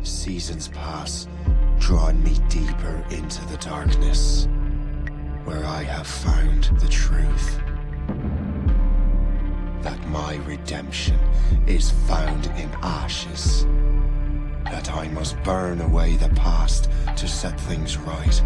Seasons pass, drawing me deeper into the darkness, where I have found the truth. That my redemption is found in ashes. That I must burn away the past to set things right.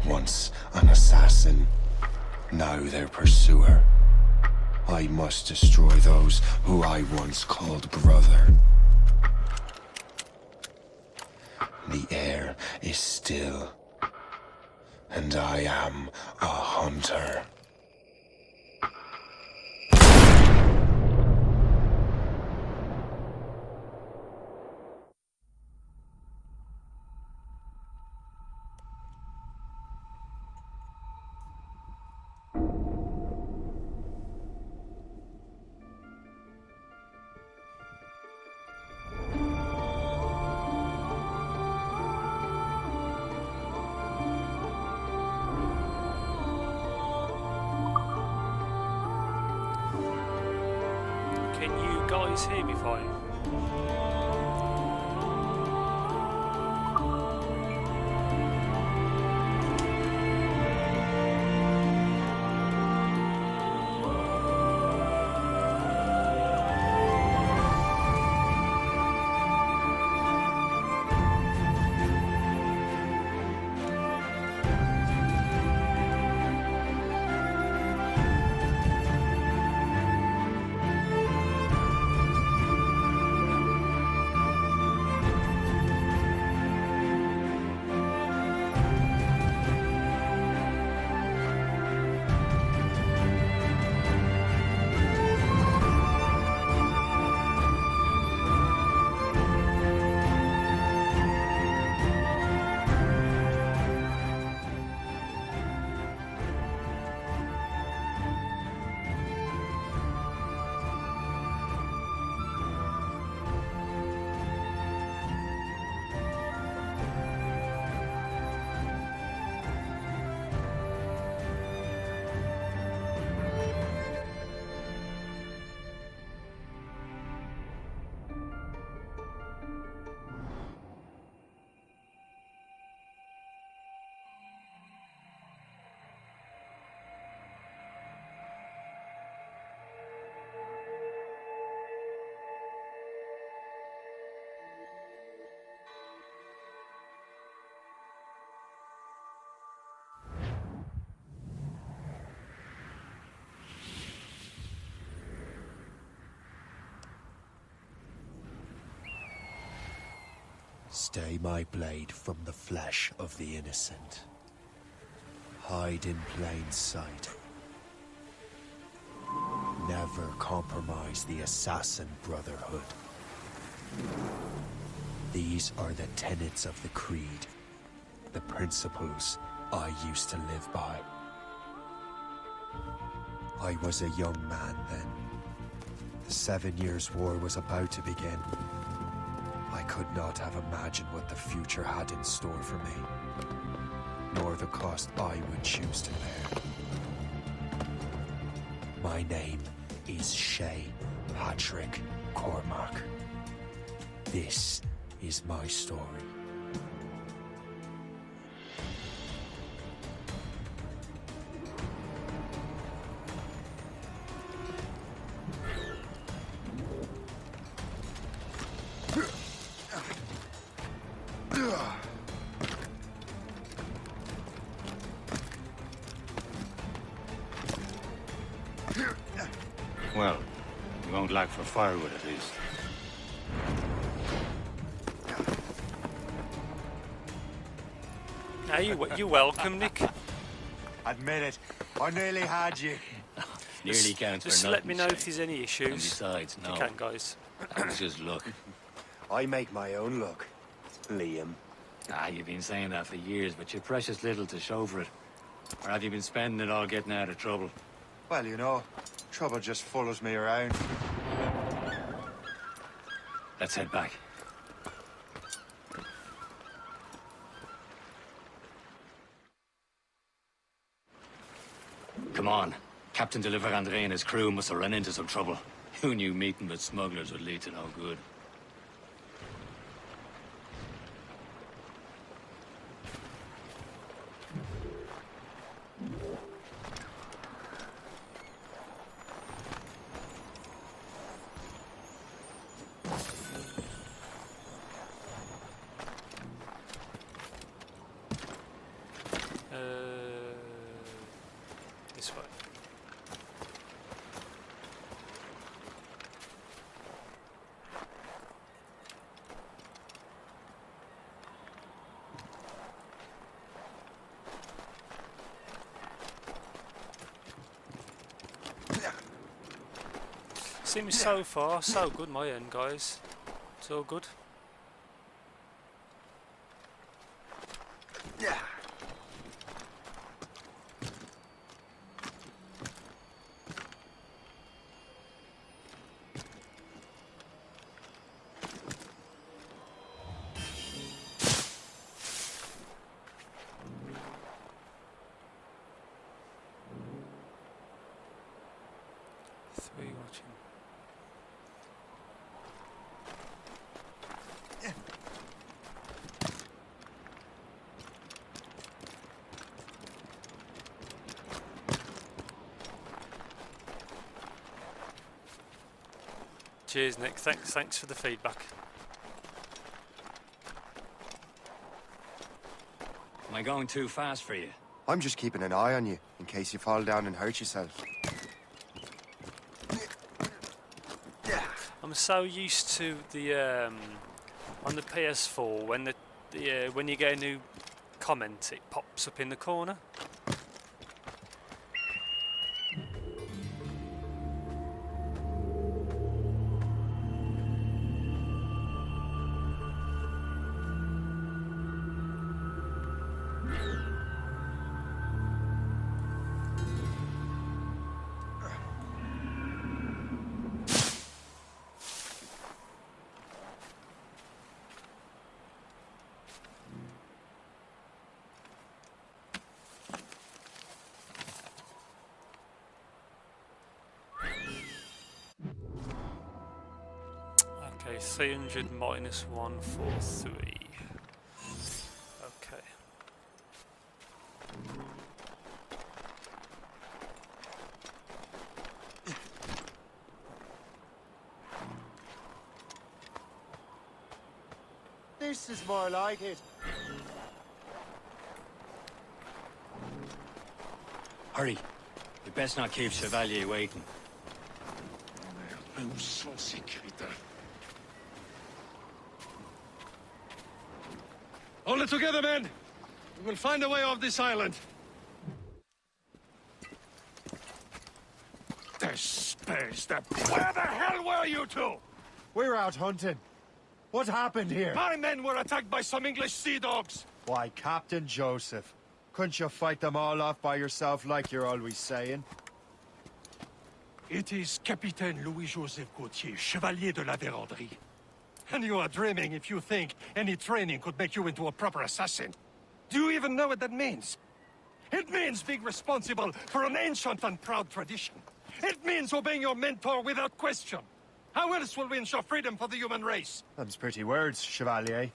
Once an assassin, now their pursuer. I must destroy those who I once called brother. The air is still, and I am a hunter. Can you guys hear me fine? Stay my blade from the flesh of the innocent. Hide in plain sight. Never compromise the assassin brotherhood. These are the tenets of the creed, the principles I used to live by. I was a young man then. The 7 Years' War was about to begin. I could not have imagined what the future had in store for me, nor the cost I would choose to bear. My name is Shay Patrick Cormac. This is my story. Well, we won't lack for firewood at least. Hey, you're welcome, Nick. Admit it, I nearly had you. Nearly counts for Just nothing, let me know Shay. if there's any And issues. besides, If no, you can, guys. it's just luck. I make my own luck, Liam. You've been saying that for years, but you've precious little to show for it. Or have you been spending it all getting out of trouble? Well, you know, trouble just follows me around. Let's head back. Come on. Captain Deliver Andre and his crew must have run into some trouble. Who knew meeting with smugglers would lead to no good? This way. Seems so far, so good my end, guys. It's all good. Three watching. Cheers, Nick. Thanks for the feedback. Am I going too fast for you? I'm just keeping an eye on you, in case you fall down and hurt yourself. I'm so used to the on the PS4 when when you get a new comment, it pops up in the corner. Okay, 300 minus 143. Okay. This is more like it. Hurry. You best not keep Chevalier waiting. Hold it together, men! We will find a way off this island. There's space there. Where the hell were you two? We're out hunting. What happened here? My men were attacked by some English sea dogs. Why, Captain Joseph. Couldn't you fight them all off by yourself like you're always saying? It is Capitaine Louis-Joseph Gauthier, Chevalier de la Vérendrye. And you are dreaming if you think any training could make you into a proper assassin. Do you even know what that means? It means being responsible for an ancient and proud tradition. It means obeying your mentor without question. How else will we ensure freedom for the human race? Them's pretty words, Chevalier.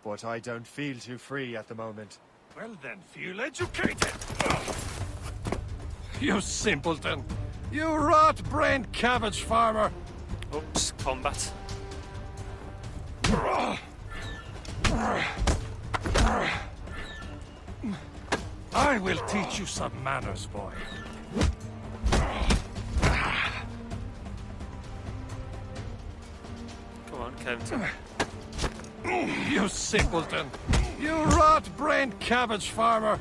But I don't feel too free at the moment. Well then, feel educated. You simpleton. You rot-brained cabbage farmer. Oops, combat. I will teach you some manners, boy. Come on, Kevin. You simpleton. You rot-brained cabbage farmer.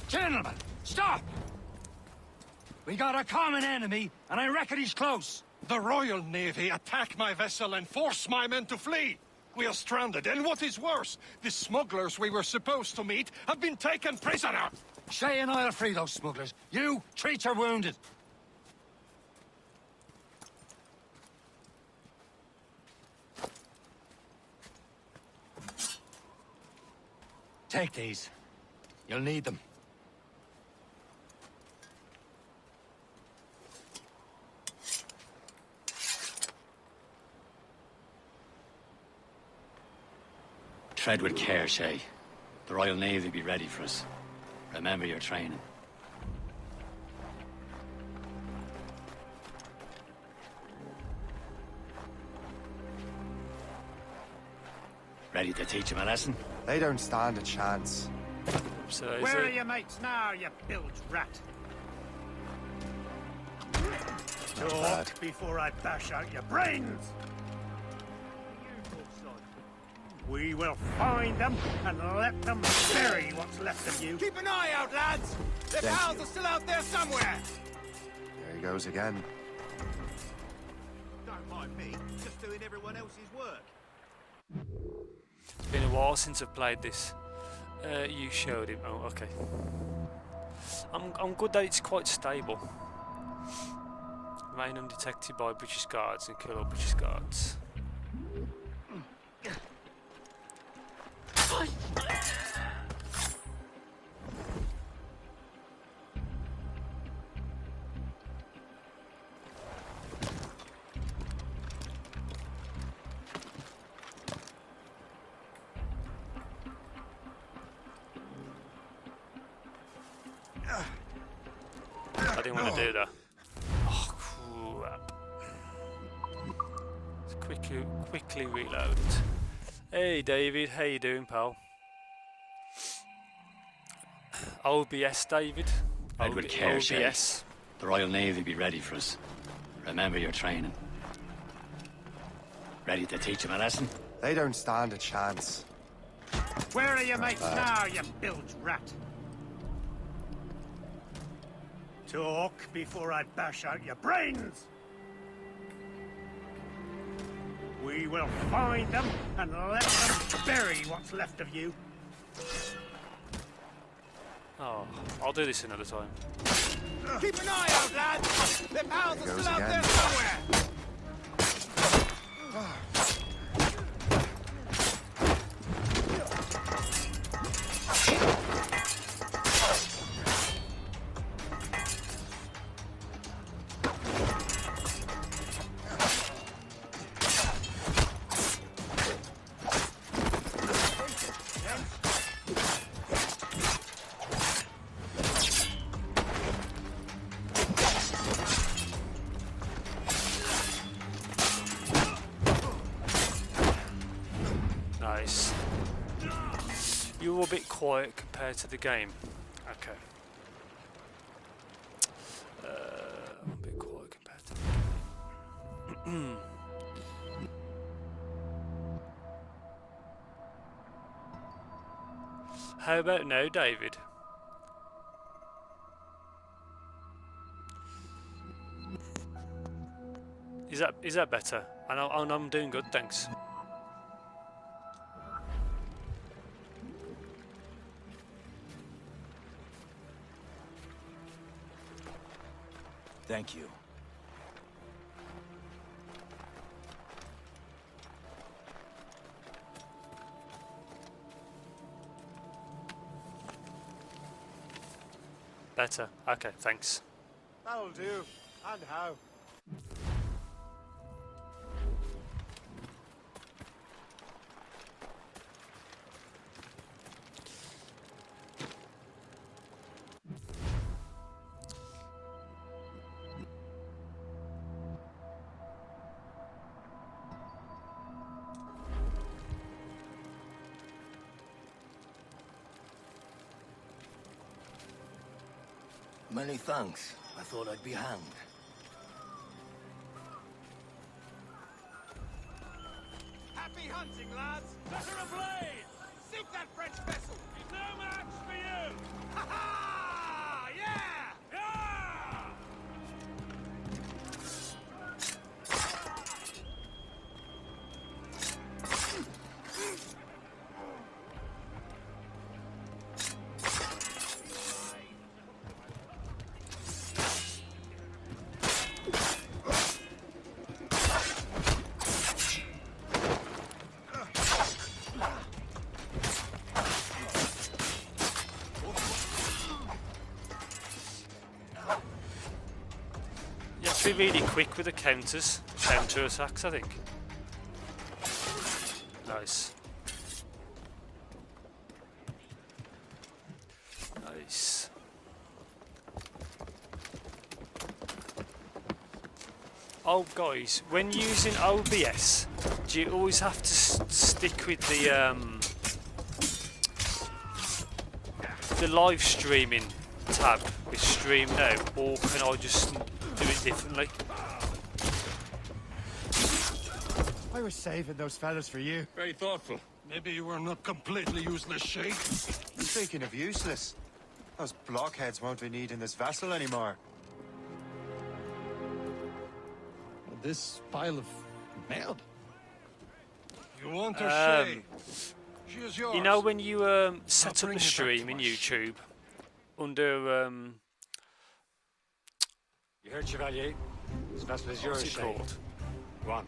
Gentlemen, stop! We got a common enemy, and I reckon he's close. The Royal Navy attacked my vessel and forced my men to flee. We are stranded, and what is worse, the smugglers we were supposed to meet have been taken prisoner. Shay and I'll free those smugglers. You, treat your wounded. Take these. You'll need them. Tread with care, Shay. The Royal Navy will be ready for us. Remember your training. Ready to teach him a lesson? They don't stand a chance. So is Where are it? your mates now, you bilge rat? Not Talk bad. before I bash out your brains! We will find them and let them bury what's left of you. Keep an eye out, lads! Their Thank pals you. are still out there somewhere! There he goes again. Don't mind me, just doing everyone else's work. It's been a while since I've played this. You showed him. Oh, okay. I'm good that it's quite stable. Remain undetected by British guards and kill all British guards. I didn't want to do that. Oh crap! Let's quickly reload. Hey David, how you doing, pal? OBS, David. Edward care, Shay. OBS. The Royal Navy will be ready for us. Remember your training. Ready to teach him a lesson? They don't stand a chance. Where are your mates now, you bilge rat? Talk before I bash out your brains! We will find them and let them bury what's left of you. Oh, I'll do this another time. Keep an eye out, lads! Their pals There are goes still out again. there somewhere! Nice. You were a bit quiet compared to the game. Okay. I'm a bit quiet compared to the game. How about now, David? Is that better? I'm doing good, thanks. Thank you. Better. Okay, thanks. That'll do. And how? Many thanks. I thought I'd be hanged. Happy hunting, lads! Set her ablaze! Sink that French vessel! He's no match for you! Ha ha! Yeah! Yeah! be really quick with the counter attacks, I think. Nice. Nice. Oh, guys, when using OBS, do you always have to stick with the live streaming tab with stream now, or can I just do it differently? I was saving those fellas for you. Very thoughtful. Maybe you were not completely useless, Shay. Speaking of useless, those blockheads won't be needing this vessel anymore. This pile of merde. You want her, Shay? She is yours. You know when you set up bring the it back stream to in us. YouTube under You heard, Chevalier? This vessel is what's yours, it Shay. called? Go on.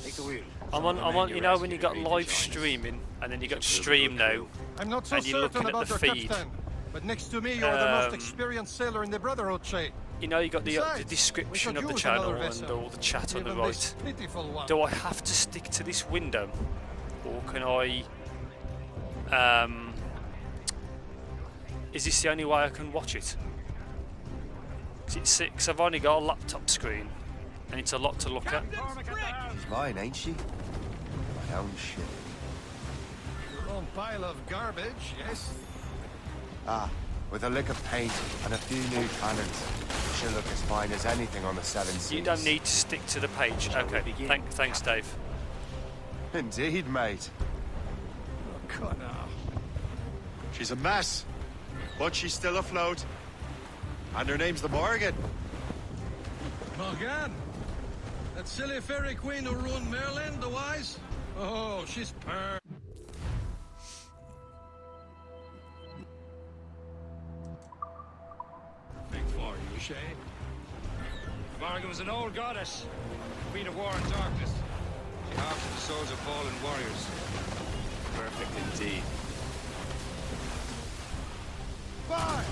Take the wheel. I'm on. You know when you got live streaming and then you got stream now. I'm not so and you're certain looking at about the your feed. captain, but next to me, you're the most experienced sailor in the Brotherhood, Shay. You know you got the Besides, we description could of the use channel another and vessel. all the chat on the Even this right. pitiful one. Do I have to stick to this window, or can I? Is this the only way I can watch it? Because I've only got a laptop screen, and it's a lot to look at. She's mine, ain't she? My own ship. Your own pile of garbage, yes? Ah, with a lick of paint and a few new cannons, she'll look as fine as anything on the Seven Seas. You don't need to stick to the page. Okay, thanks, Dave. Indeed, mate. Oh, God, no. She's a mess, but she's still afloat. And her name's the Morgan. Morgan? That silly fairy queen who ruined Merlin, the wise? Oh, she's Big for you, Shay. Morgan was an old goddess, queen of war and darkness. She harvested the souls of fallen warriors. Perfect indeed. Fire!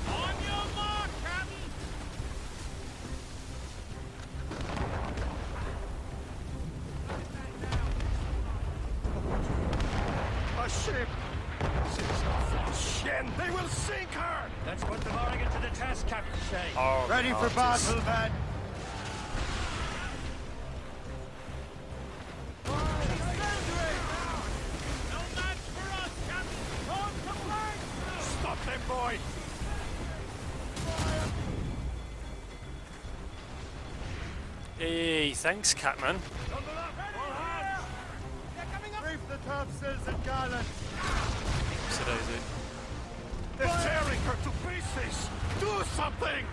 On your mark, Captain! a ship! Shit! They will sink her! Let's put the Morgan to the test, Captain Shay. Oh, Ready for artists. battle, men! No match for us, Captain! On to play! Stop them, boy! Hey, thanks, Catman. Reef the topsails and gallants! So those are- They're tearing her to pieces! Do something!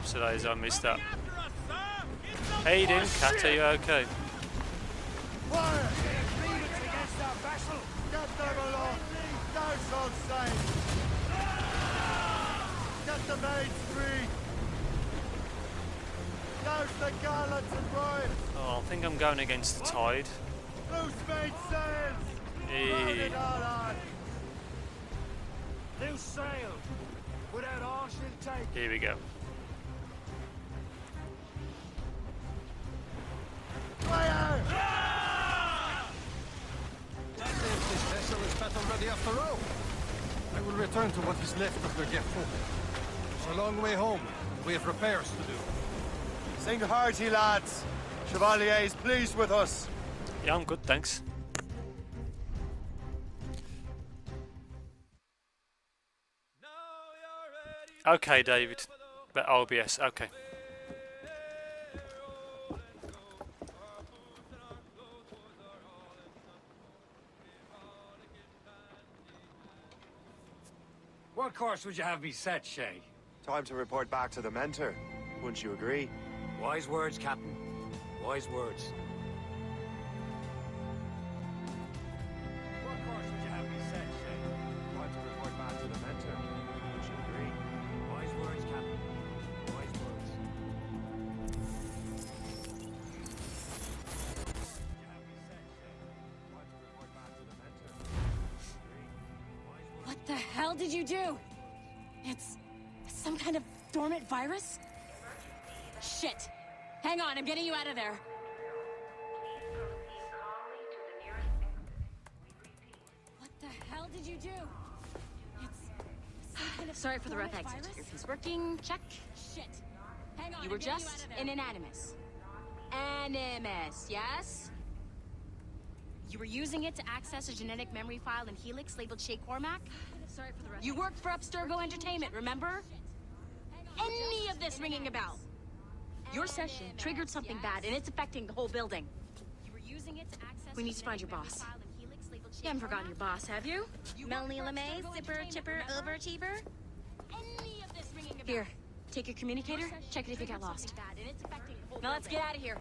So those I missed that. After us, sir! It's the How you doing, Cat? Are you okay? Fire! Against our vessel! Get them along! Douse on sail! Get the maids free! Douse the gallants and royals! Oh, I think I'm going against the tide. Loose main sails! Load Hey. it all on! Loose sail. Without all she'll take. Here we go. Fire! Let's see if this vessel is battle ready after all. I will return to what is left of the Gerfo. It's a long way home. We have repairs to do. Sing hearty, lads! Chevalier is pleased with us. Yeah, I'm good, thanks. Okay, David. But OBS, okay. What course would you have me set, Shay? Time to report back to the mentor. Wouldn't you agree? Wise words, Captain. Wise words. What course would you have me set, Shay? Time to report back to the mentor. Wouldn't you agree? Wise words, Captain. Wise words. hell did you do? It's some kind of dormant virus? Shit. Hang on, I'm getting you out of there. What the hell did you do? It's some kind of Sorry for the rough dormant exit. virus? Earpiece working, check. Shit. Hang on, You were I'm getting just out of an there. animus. Animus, yes? You were using it to access a genetic memory file in Helix labeled Shay Cormac? Sorry for the rough You exit. worked for Abstergo Entertainment, remember? Any of this ringing a bell? Your session triggered something bad, and it's affecting the whole building. You were using it to access We a need to find your genetic boss. memory file in Helix labeled You haven't Shay forgotten your Cormac? boss, have you? Melanie worked for LeMay, Abstergo zipper, Entertainment, chipper, remember? overachiever? Any of this ringing a bell? Here, take your communicator, check it if you got lost. Now let's get out of here.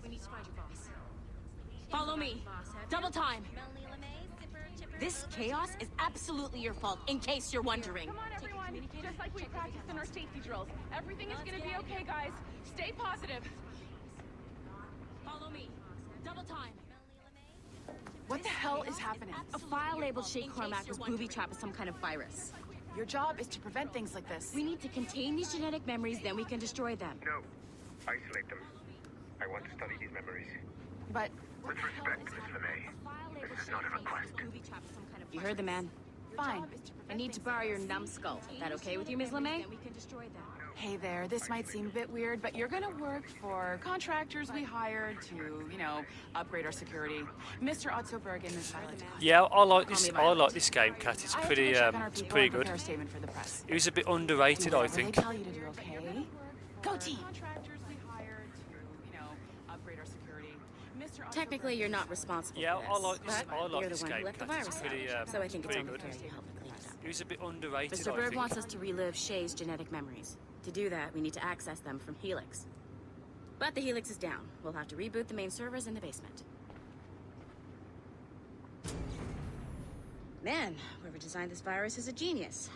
We need to find your boss. Follow me. Double time. This chaos is absolutely your fault, in case you're wondering. Come on, everyone. Just like we practiced in our safety drills. Everything is gonna be okay, guys. Stay positive. Follow me. Double time. What the hell is happening? A file labeled Shay Cormac was booby-trapped with some kind of virus. Your job is to prevent things like this. We need to contain these genetic memories, then we can destroy them. No. Isolate them. I want to study these memories. But With respect, Miss LeMay, this is not a request. You heard the man. fine. I need to borrow your numbskull. That okay with you, Ms. LeMay? Then we can destroy them. Hey there, this might seem a bit weird, but you're gonna work for contractors we hired to, you know, upgrade our security. Mr. Otto Bergen is silent. Yeah, I like this game, Kat. It's pretty pretty good. Prepare a statement for the press. It was a bit underrated, I Whatever think. they tell you to do, okay? Go team. Contractors we hired to, you know, upgrade our security. Mr. Otto Technically, you're not responsible Yeah, for I this, like this. but I like you're this the one game, who left the Kat. It's virus pretty, out. So I think it's pretty only good. fair you help me clean it up. It was a bit underrated, Mr. I Berg think. wants us to relive Shay's genetic memories. To do that, we need to access them from Helix. But the Helix is down. We'll have to reboot the main servers in the basement. Man, whoever designed this virus is a genius.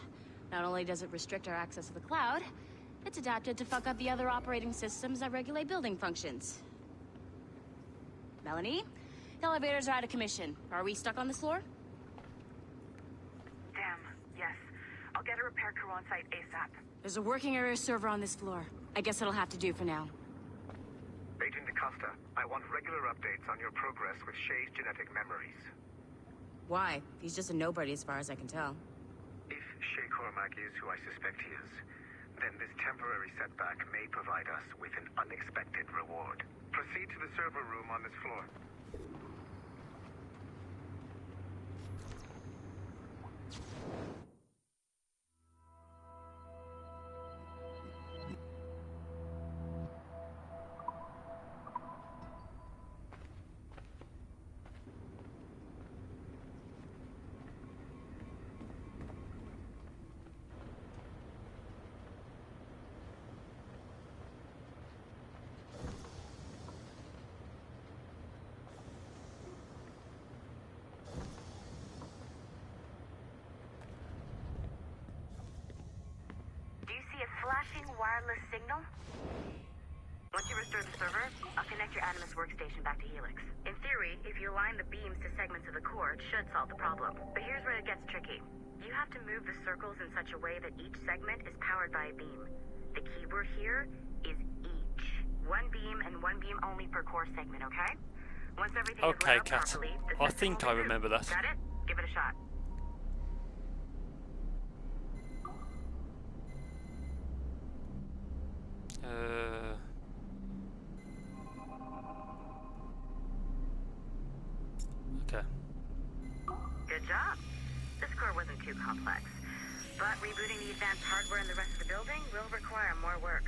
Not only does it restrict our access to the cloud, it's adapted to fuck up the other operating systems that regulate building functions. Melanie? The elevators are out of commission. Are we stuck on this floor? Damn, yes. I'll get a repair crew on site ASAP. There's a working area server on this floor. I guess it'll have to do for now. Agent DaCosta, I want regular updates on your progress with Shay's genetic memories. Why? He's just a nobody as far as I can tell. If Shay Cormac is who I suspect he is, then this temporary setback may provide us with an unexpected reward. Proceed to the server room on this floor. Do you see a flashing wireless signal? Once you restore the server, I'll connect your Animus workstation back to Helix. In theory, if you align the beams to segments of the core, it should solve the problem. But here's where it gets tricky. You have to move the circles in such a way that each segment is powered by a beam. The keyword here is each. One beam and one beam only per core segment, okay? Once everything is Okay, lit up Kat. properly, the I system think will I reboot. remember that. Got it? Give it a shot. Okay. Good job. This core wasn't too complex. But rebooting the advanced hardware in the rest of the building will require more work.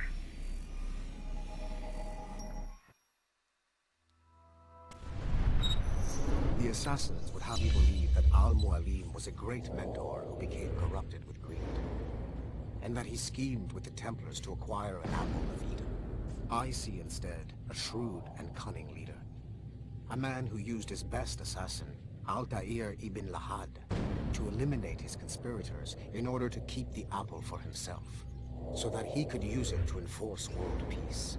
The assassins would have you believe that Al-Mualim was a great mentor who became corrupted with greed, and that he schemed with the Templars to acquire an apple of Eden. I see instead a shrewd and cunning leader. A man who used his best assassin, Altair ibn Lahad, to eliminate his conspirators in order to keep the apple for himself, so that he could use it to enforce world peace.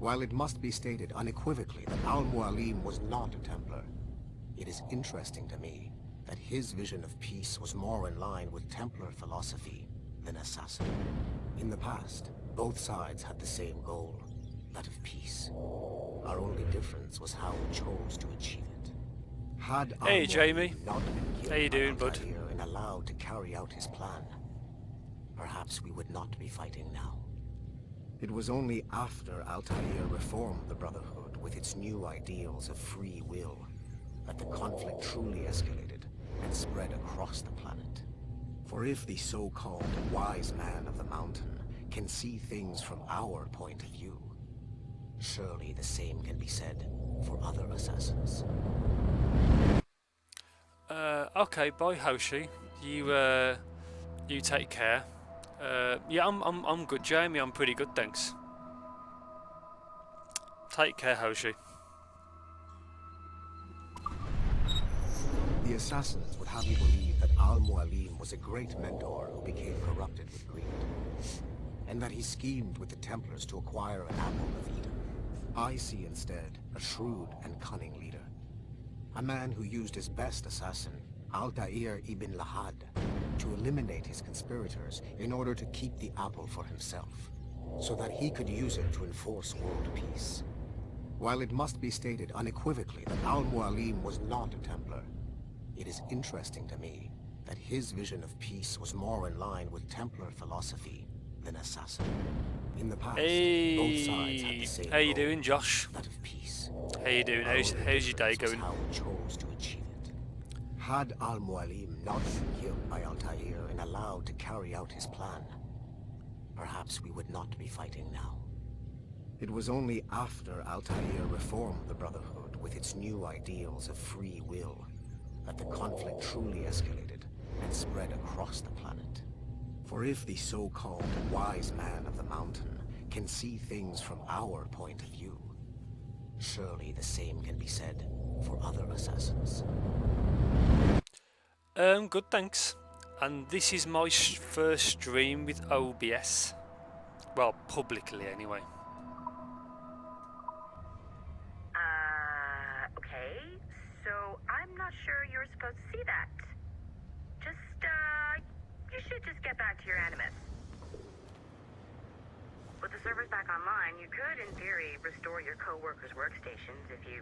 While it must be stated unequivocally that Al-Mualim was not a Templar, it is interesting to me that that his vision of peace was more in line with Templar philosophy than assassin. In the past, both sides had the same goal, that of peace. Our only difference was how we chose to achieve it. Had Hey, Al-Mualim Jamie. not been killed How you by doing, bud? Altair and allowed to carry out his plan, perhaps we would not be fighting now. It was only after Altair reformed the Brotherhood with its new ideals of free will that the conflict truly escalated and spread across the planet. For if the so-called wise man of the mountain can see things from our point of view, surely the same can be said for other assassins. Okay, bye Hoshi. You take care. Yeah, I'm good, Jamie. I'm pretty good, thanks. Take care, Hoshi. The assassins would have you believe that Al-Mualim was a great mentor who became corrupted with greed, and that he schemed with the Templars to acquire an apple of Eden. I see instead a shrewd and cunning leader. A man who used his best assassin, Altair ibn Lahad, to eliminate his conspirators in order to keep the apple for himself, so that he could use it to enforce world peace. While it must be stated unequivocally that Al-Mualim was not a Templar, it is interesting to me that his vision of peace was more in line with Templar philosophy than assassin. In the past, both sides had the same How you goal, doing, Josh? that of peace. How you doing? Our How's only your day difference was going? how we chose to achieve it. Had Al-Mualim not been killed by Altair and allowed to carry out his plan, perhaps we would not be fighting now. It was only after Altair reformed the Brotherhood with its new ideals of free will that the conflict truly escalated and spread across the planet. For if the so-called wise man of the mountain can see things from our point of view, surely the same can be said for other assassins. Good, thanks. And this is my first stream with OBS. Well, publicly anyway. Okay. So I'm not sure you're supposed to see that. You should just get back to your Animus. With the servers back online, you could, in theory, restore your co-workers' workstations if you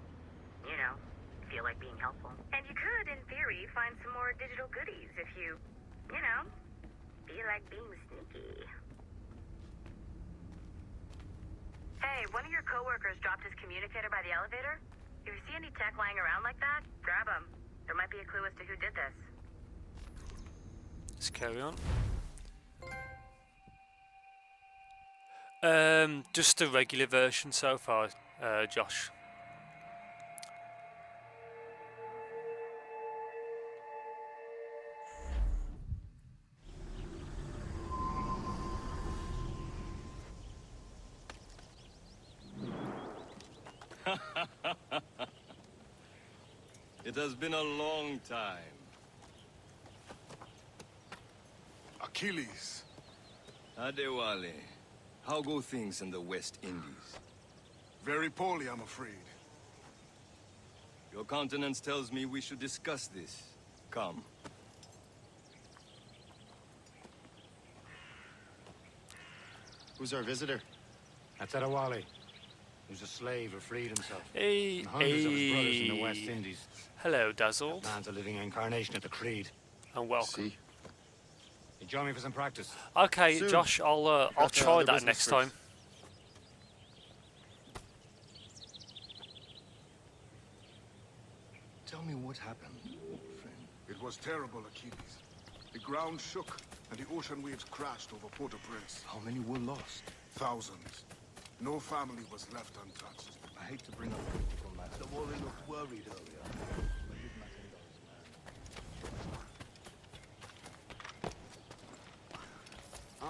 feel like being helpful. And you could, in theory, find some more digital goodies if you feel like being sneaky. Hey, one of your co-workers dropped his communicator by the elevator. If you see any tech lying around like that, grab them. There might be a clue as to who did this. Let's carry on. Just the regular version so far, Josh. It has been a long time. Achilles. Adewale, how go things in the West Indies? Very poorly, I'm afraid. Your countenance tells me we should discuss this. Come. Who's our visitor? That's Adewale, who's a slave who freed himself. Hey, And hundreds of his brothers in the West Indies. Hello, Dazzled. Man's a living incarnation of the Creed. And welcome. See? You join me for some practice. Okay, Soon. Josh, I'll try that next time. Tell me what happened, old friend. It was terrible, Achilles. The ground shook, and the ocean waves crashed over Port-au-Prince. How many were lost? Thousands. No family was left untouched. I hate to bring up political matters. The warrior looked worried earlier. But did not indulge the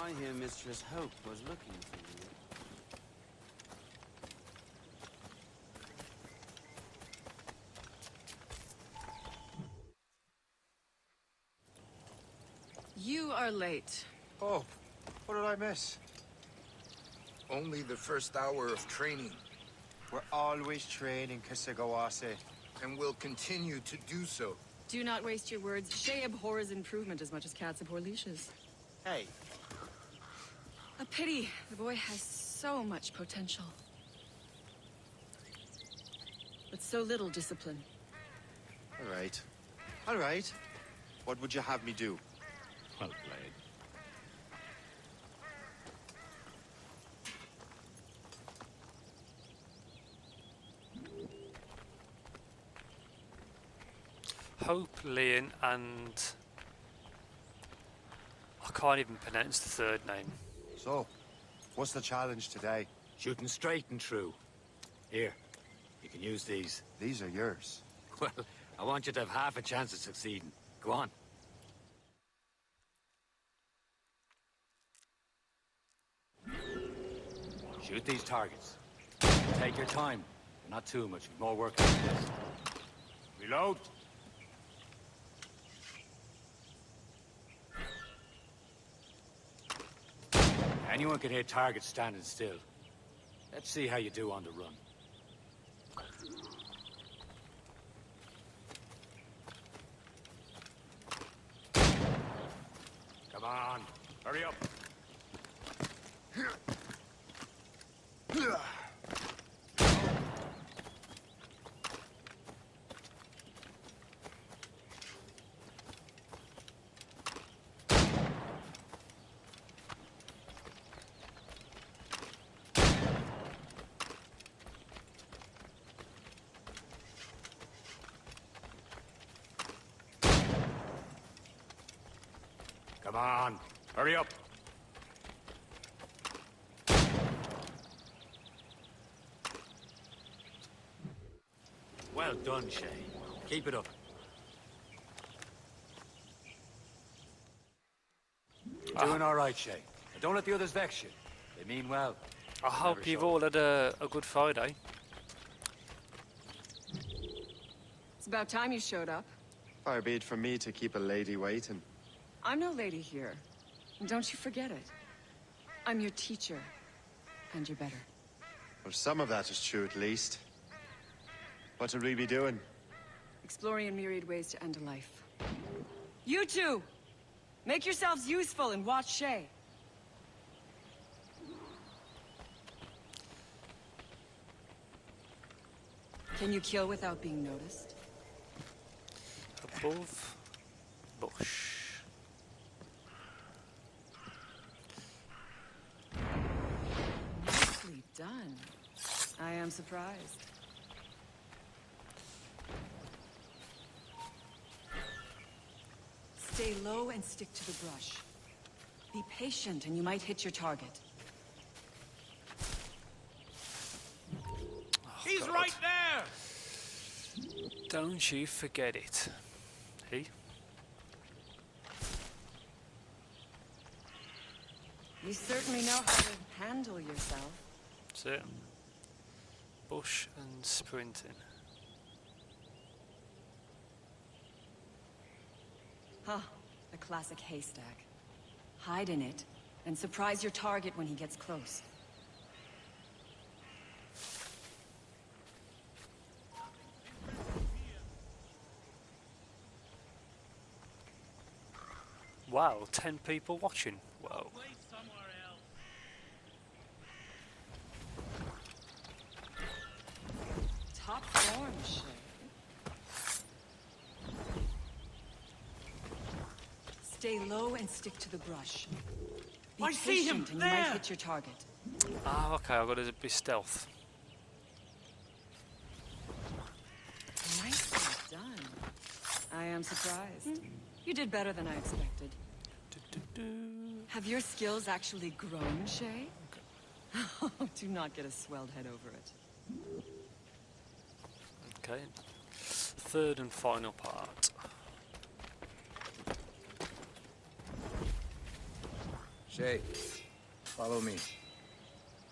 man. I hear Mistress Hope was looking for you. You are late. Oh, what did I miss? Only the first hour of training. We're always training, Kasegawase. And we'll continue to do so, Do not waste your words. Shay abhors improvement as much as cats abhor leashes. Hey, A pity. The boy has so much potential. But so little discipline. All right. All right. What would you have me do? Well played. Hope, Leon, and I can't even pronounce the third name. So, what's the challenge today? Shooting straight and true. Here, you can use these. These are yours. Well, I want you to have half a chance of succeeding. Go on. Shoot these targets. Take your time. Not too much. We've more work than this. Reload. Anyone can hit targets standing still. Let's see how you do on the run. Come on, hurry up. Come on, hurry up. Well done, Shay. Keep it up. Doing all right, Shay. Now don't let the others vex you. They mean well. I hope you've all had a good Friday. It's about time you showed up. Far be it from me to keep a lady waiting. I'm no lady here. And don't you forget it. I'm your teacher. And you're better. Well, some of that is true at least. What would we be doing? Exploring a myriad ways to end a life. You two! Make yourselves useful and watch Shay. Can you kill without being noticed? Above bush. Nicely done. I am surprised. Stay low and stick to the brush. Be patient and you might hit your target. He's God. right there! Don't you forget it. Hey? You certainly know how to handle yourself. That's it. Bush and sprinting. Huh, a classic haystack. Hide in it, and surprise your target when he gets close. Wow, 10 people watching. Whoa. Top form, Shay. Stay low and stick to the brush. Be I see him patient and there! you might hit your target. Ah, okay, I've got to be stealth. Nicely done. I am surprised. You did better than I expected. Have your skills actually grown, Shay? Do not get a swelled head over it. Okay. Third and final part. Shay, follow me.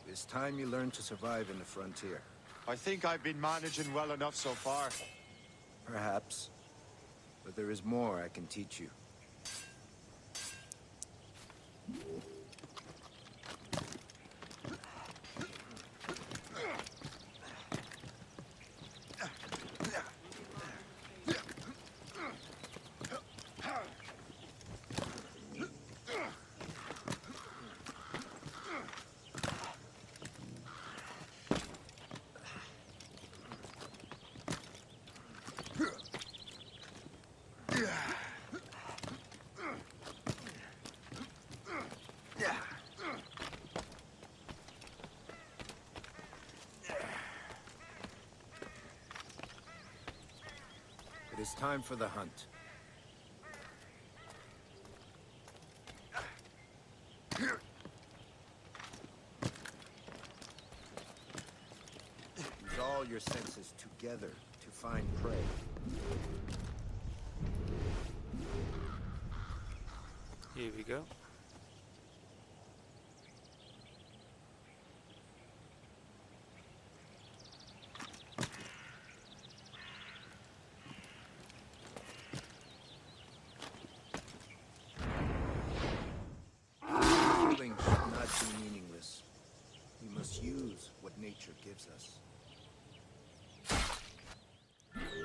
It's time you learn to survive in the frontier. I think I've been managing well enough so far. Perhaps. But there is more I can teach you. It is time for the hunt. Use all your senses together to find prey. Here we go. Killing should not be meaningless. We must use what nature gives us.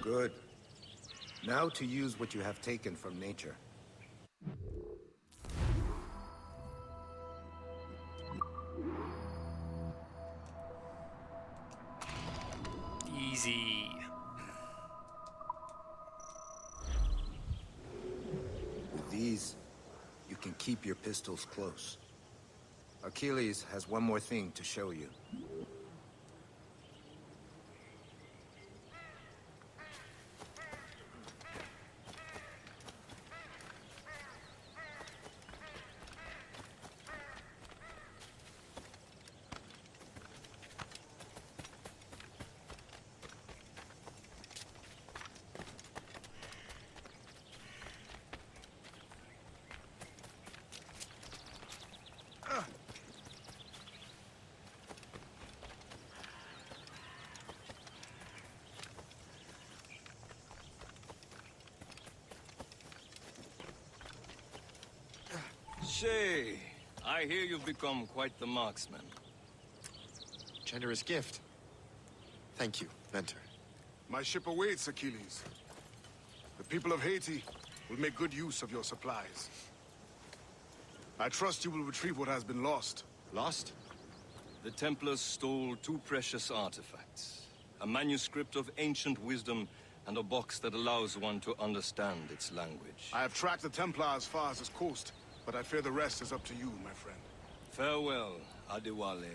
Good. Now to use what you have taken from nature. Easy. With these, you can keep your pistols close. Achilles has one more thing to show you. Shay, I hear you've become quite the marksman. Generous gift. Thank you, Mentor. My ship awaits, Achilles. The people of Haiti will make good use of your supplies. I trust you will retrieve what has been lost. Lost? The Templars stole 2 precious artifacts. A manuscript of ancient wisdom and a box that allows one to understand its language. I have tracked the Templar as far as this coast, but I fear the rest is up to you, my friend. Farewell, Adewale.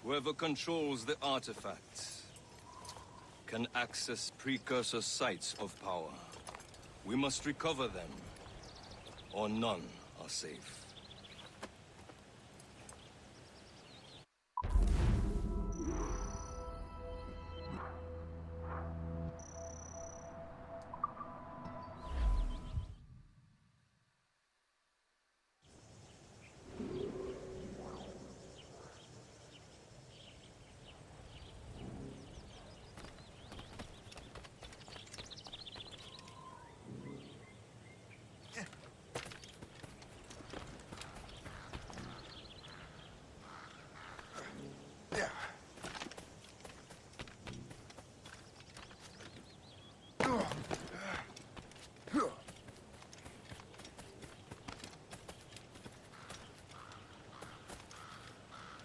Whoever controls the artifacts can access precursor sites of power. We must recover them, or none are safe.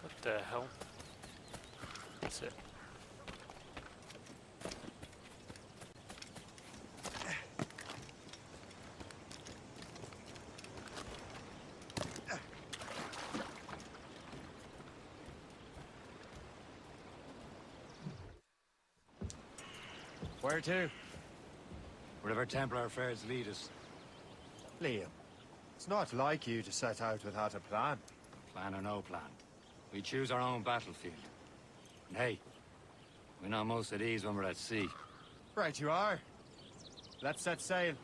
What the hell? That's it. Where to? Wherever Templar affairs lead us. Liam, it's not like you to set out without a plan. Plan or no plan. We choose our own battlefield. And hey, we're not most at ease when we're at sea. Right you are. Let's set sail.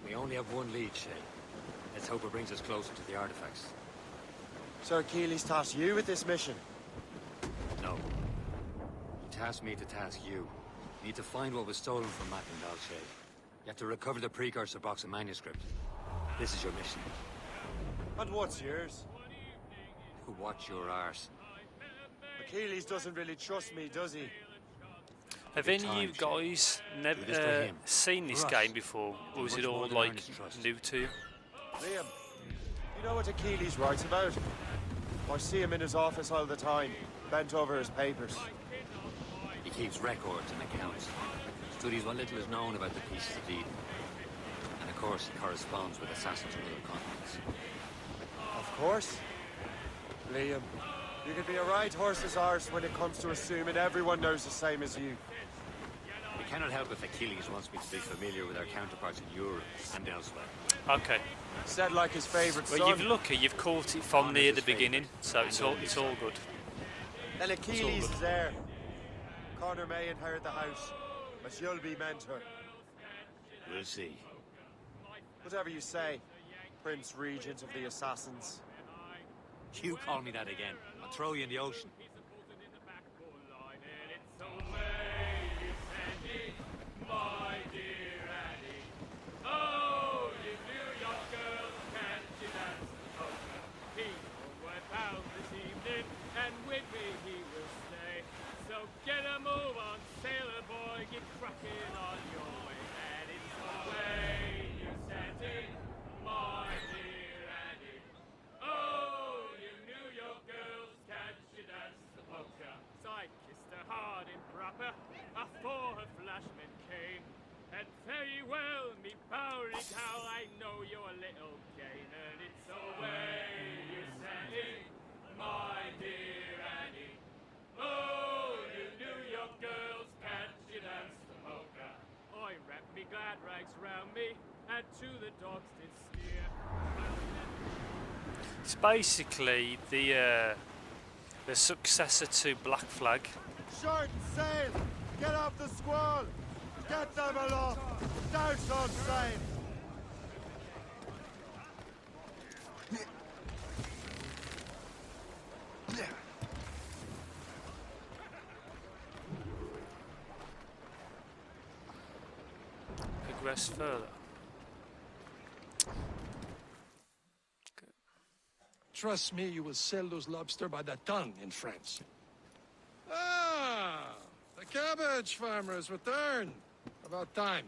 We only have one lead, Shay. Let's hope it brings us closer to the artifacts. So Achilles tasked you with this mission? No. He tasked me to task you. You need to find what was stolen from Mackendal, Shay. You have to recover the precursor box and manuscript. This is your mission. And what's yours? Watch your arse. Achilles doesn't really trust me, does he? Have any of you guys never seen this game before, or is it all like new to you? Liam, you know what Achilles writes about? I see him in his office all the time, bent over his papers. He keeps records and accounts. Studies what little is known about the pieces of Eden. And of course, he corresponds with assassins from other continents. Of course. Liam, you could be a right horse's arse when it comes to assuming everyone knows the same as you. I cannot help if Achilles wants me to be familiar with our counterparts in Europe and elsewhere. Okay. Said like his favourite son. Well, you've lucky. You've caught it from near the beginning, so it's all good. Then Achilles is there. Connor may inherit the house, but you'll be mentor. We'll see. Whatever you say, Prince Regent of the Assassins. You call me that again, I'll throw you in the ocean. It's basically the successor to Black Flag. Short and sail! Get off the squall! Get them aloft! Douse on sail! Progress further. Trust me, you will sell those lobster by the ton in France. Ah, the cabbage farmers return. About time.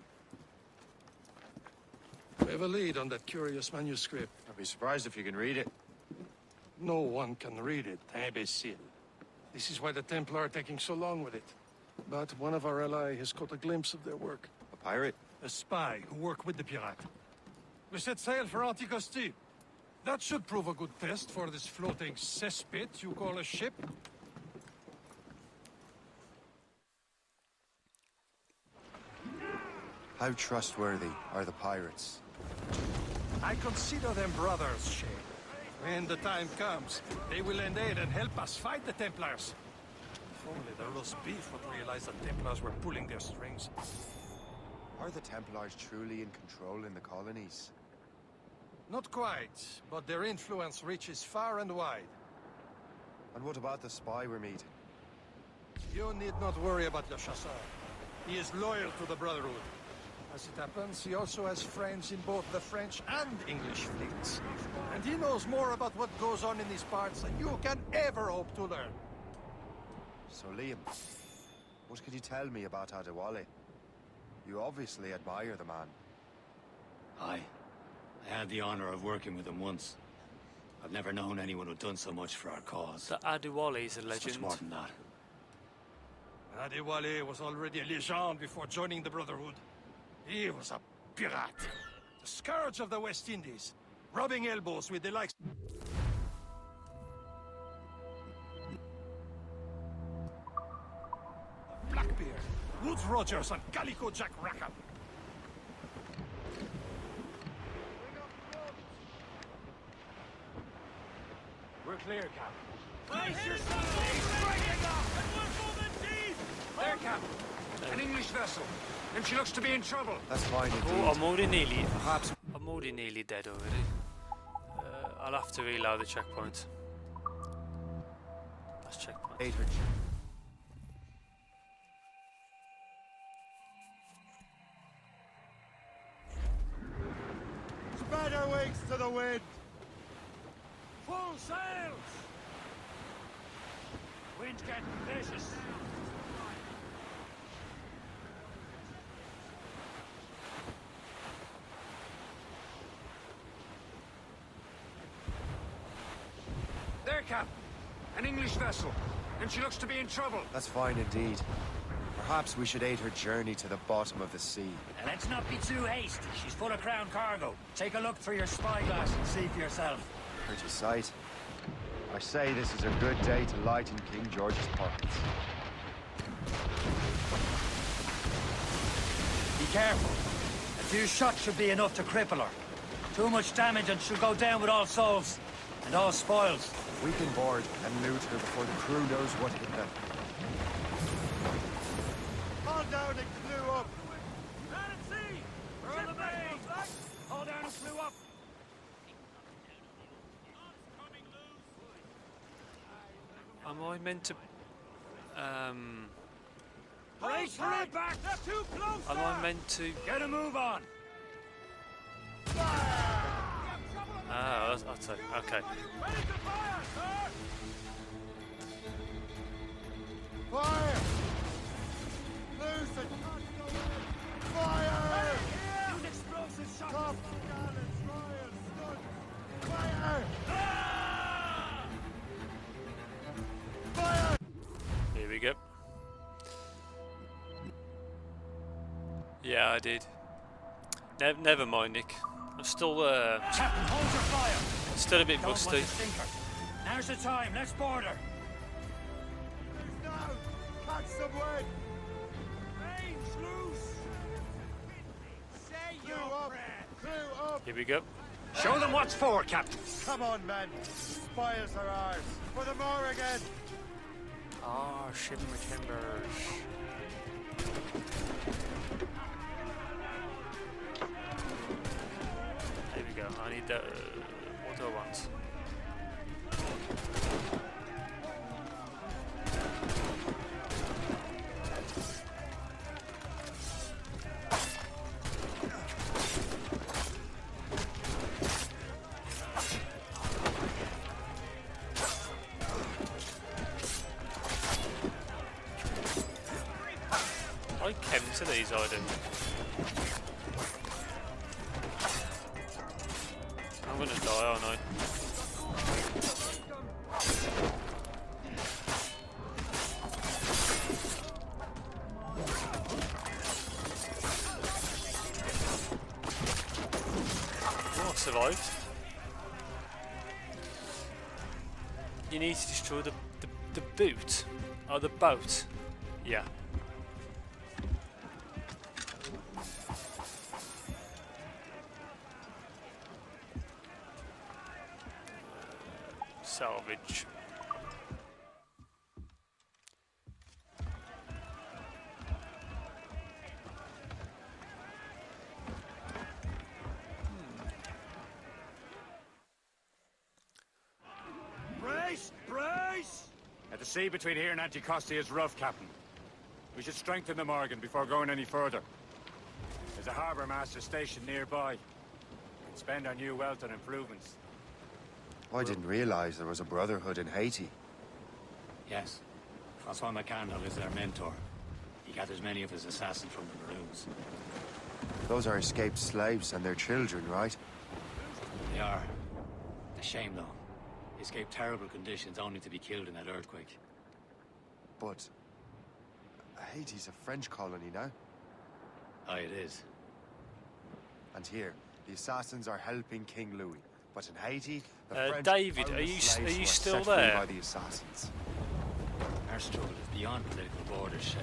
We have a lead on that curious manuscript. I'd be surprised if you can read it. No one can read it, imbecile. This is why the Templar are taking so long with it. But one of our allies has caught a glimpse of their work. A pirate? A spy who worked with the pirate. We set sail for Anticosti. That should prove a good test for this floating cesspit you call a ship. How trustworthy are the pirates? I consider them brothers, Shay. When the time comes, they will lend aid and help us fight the Templars. If only the roast beef would realize the Templars were pulling their strings. Are the Templars truly in control in the colonies? Not quite, but their influence reaches far and wide. And what about the spy we're meeting? You need not worry about Le Chasseur. He is loyal to the Brotherhood. As it happens, he also has friends in both the French and English fleets. And he knows more about what goes on in these parts than you can ever hope to learn. So Liam, what could you tell me about Adewale? You obviously admire the man. Aye. I had the honor of working with him once. I've never known anyone who'd done so much for our cause. The Adewale is a legend. Much more than that. Adewale was already a legend before joining the Brotherhood. He was a pirate. The scourge of the West Indies. Rubbing elbows with the likes... Blackbeard, Woods Rogers, and Calico Jack Rackham. We're clear, Cap. Place yourself! He's breaking up! And we're moving deep! There, Cap. An English vessel. And she looks to be in trouble. That's fine indeed. Oh, I'm already nearly dead already. I'll have to reload the checkpoint. Last checkpoint. Adrian. Spread our wings to the wind! Full sails! Wind's getting vicious. There, Captain. An English vessel. And she looks to be in trouble. That's fine indeed. Perhaps we should aid her journey to the bottom of the sea. Now, let's not be too hasty. She's full of crown cargo. Take a look through your spyglass and see for yourself. Pretty sight. I say this is a good day to lighten King George's pockets. Be careful. A few shots should be enough to cripple her. Too much damage and she'll go down with all souls. And all spoils. We can board and loot her before the crew knows what hit them. Hold down and clew up. Land at sea! We're on the bay! Hold down and flew up! Am I meant to... Brace for impact! They're too close! Am I meant to... Get a move on! Ah, that's it. Okay. Ready to fire, sir! Fire! Loose it! Fire! Use explosive shots! Top gallants, royals, stood! Fire! Fire! Here we go. Yeah, I did. Never mind, Nick. I'm still Captain, hold your fire! still a bit Don't want rusty. to sink her. Now's the time, let's board her! Down! Catch some wind! Range loose! Say your prayer! Crew up! Here we go. Show them what's for, Captain! Come on, men! Spires are ours! For the more again! Ah, shimmer timbers. There we go. I need the... what do I want? I came to these items. I'm gonna die, aren't I? Oh, I survived. You need to destroy the boot. Oh, the boat. Yeah. Salvage. Brace! Brace! The sea between here and Anticosti is rough, Captain. We should strengthen the Morgan before going any further. There's a harbour master stationed nearby. We can spend our new wealth on improvements. I didn't realize there was a brotherhood in Haiti. Yes. Francois McCandle is their mentor. He gathers many of his assassins from the Maroons. Those are escaped slaves and their children, right? They are. A shame, though. They escaped terrible conditions only to be killed in that earthquake. But... Haiti's a French colony now. Aye, it is. And here, the assassins are helping King Louis. But in Haiti, the French David, owned are the you slaves who were still set free there? by the assassins. Our struggle is beyond political borders, Shay.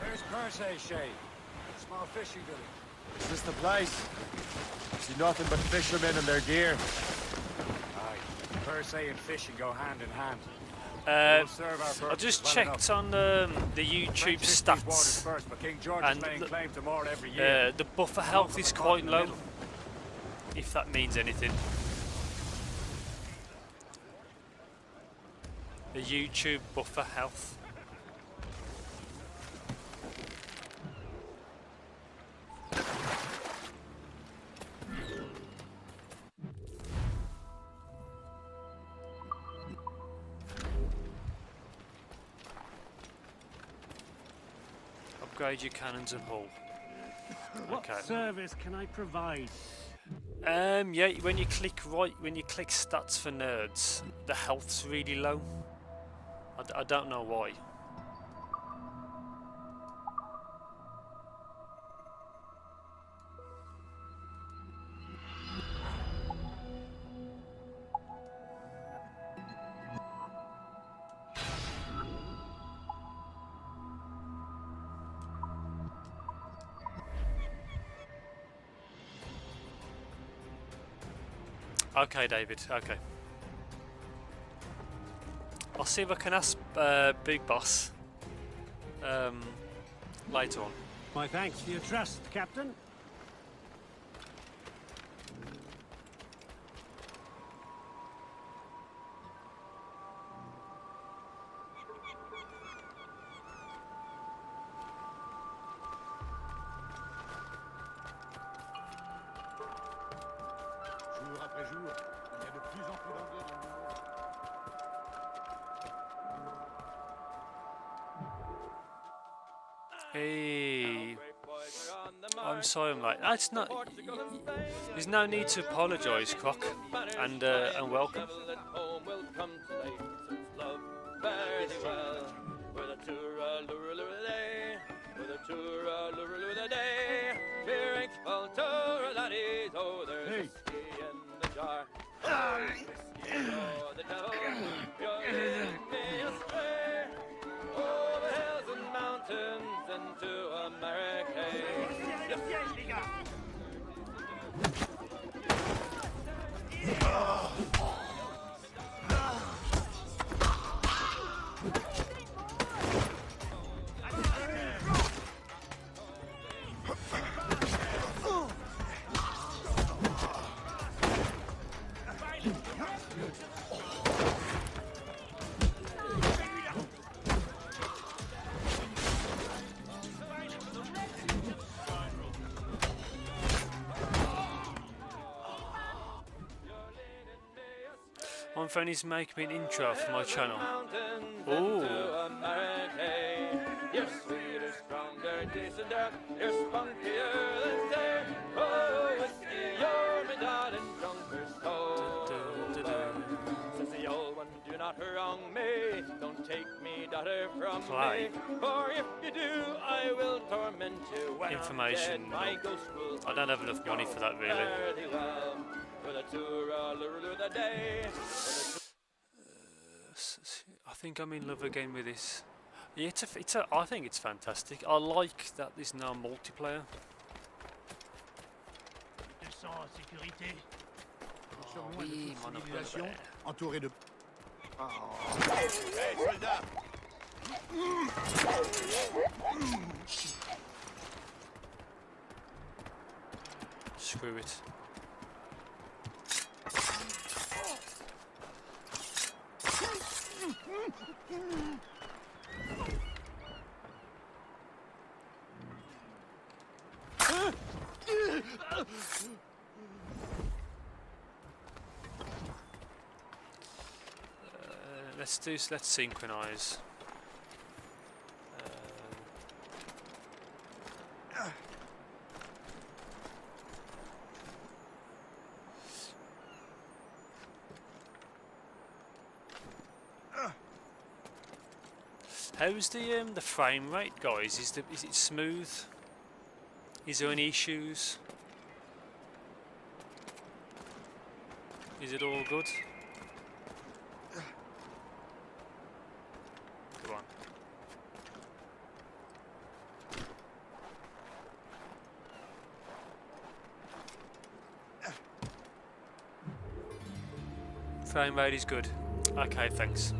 Where's Perse, Shay? Small fishing village. Is this the place? See nothing but fishermen and their gear. Aye. Perse and fishing go hand in hand. I just checked on the YouTube stats, First, but King George and is laying claim to more every year. the buffer health is quite low, if that means anything. The YouTube buffer health. Upgrade your cannons and hull. What Okay. service can I provide? Yeah, when you click stats for nerds, the health's really low. I don't know why. Okay, David, okay. I'll see if I can ask Big Boss later on. My thanks for your trust, Captain. Jour après jour, il y a de plus en plus d'anglais dans le monde. Hey, I'm sorry, mate. That's not. There's no need to apologise, Croc, and welcome. Hey. My friend is making me an intro for my channel. Ooh. You're sweeter, stronger, decenter, you're spunkier than day. Oh, whiskey, you're my darling drunker's soul. Says the old one, do not wrong me, don't take me daughter from me. For if you do, I will torment you. When Information. I'm dead, my ghost will I don't have enough money for that, really. fare thee well. For the tour of the day. I think I'm in love again with this. Yeah, I think it's fantastic. I like that there's no multiplayer. Te sens en sécurité. Nous sommes loin oui, de toute mon civilisation, frère. entourés de... Hey, soldat! Screw it. Let's synchronize. How's the frame rate, guys? Is it smooth? Is there any issues? Is it all good? Come on. Frame rate is good. Okay, thanks.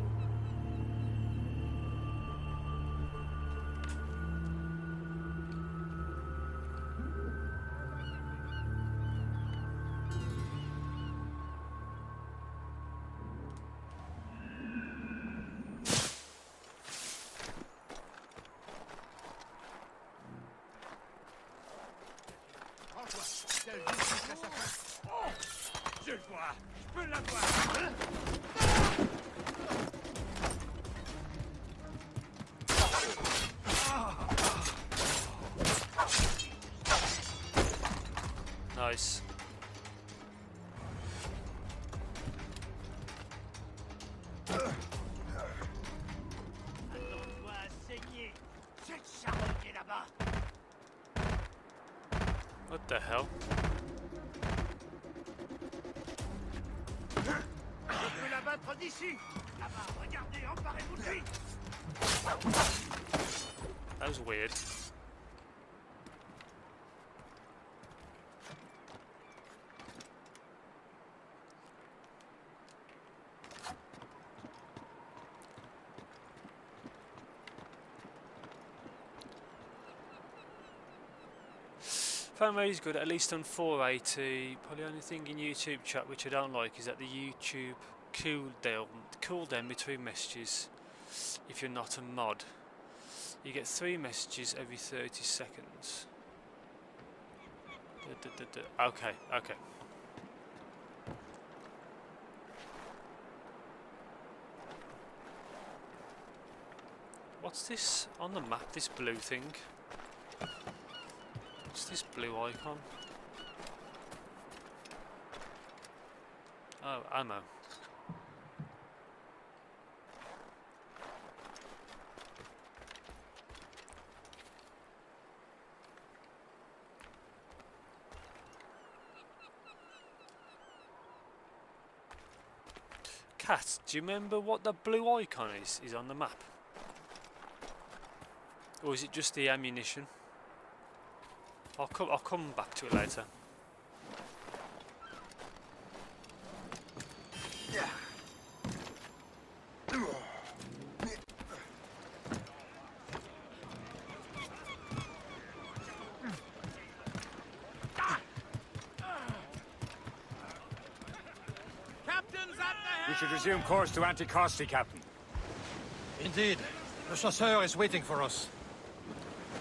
Je le vois, je peux l'avoir. Nice. Attends-toi à saigner. Cette charogne qui est là-bas. What the hell? On peut l'abattre d'ici. Là-bas, regardez, emparez-vous de lui. That was weird. Frame rate is good, at least on 480. Probably the only thing in YouTube chat which I don't like is that the YouTube cooldown between messages. If you're not a mod, you get 3 messages every 30 seconds. Okay, okay. What's this on the map? This blue thing. What's this blue icon? Oh, ammo. Cat, do you remember what the blue icon is on the map? Or is it just the ammunition? I'll come back to it later. We should resume course to Anticosti, Captain. Indeed. The chasseur is waiting for us.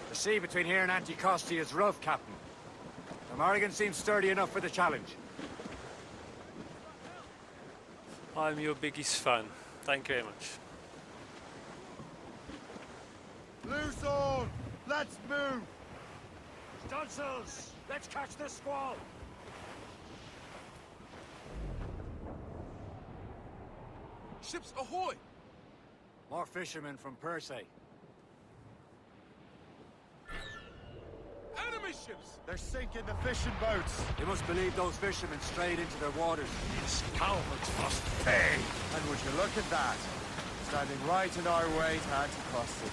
The sea between here and Anticosti is rough, Captain. The Morrigan seems sturdy enough for the challenge. I'm your biggest fan. Thank you very much. Loose on! Let's move! Stunsels! Let's catch this squall! Ships ahoy! More fishermen from Persay. Enemy ships! They're sinking the fishing boats. They must believe those fishermen strayed into their waters. These cowards must pay. And would you look at that? Standing right in our way to Anticosti.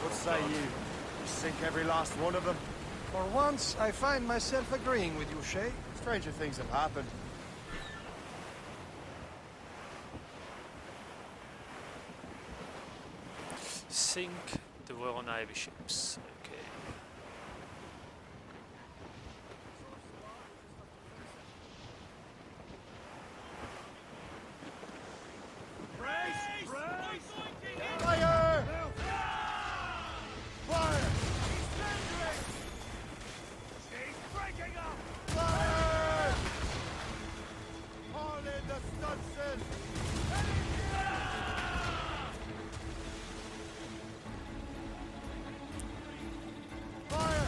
What say you? You sink every last one of them? For once, I find myself agreeing with you, Shay. Stranger things have happened. Sink the Royal Navy ships. Okay. Brace! Brace! Fire! Fire! She's breaking up! Fire! Haul in the stunsails! Fire!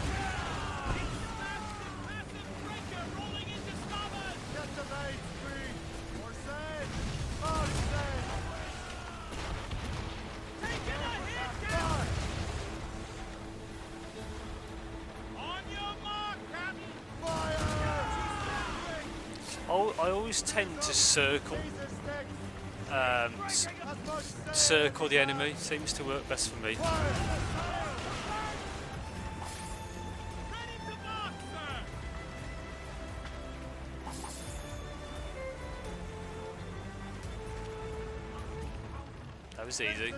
Get the main screen! Or sail! All sail! Taking a hit down! On your mark, Captain! I always tend to circle circle the enemy. Seems to work best for me. That was easy.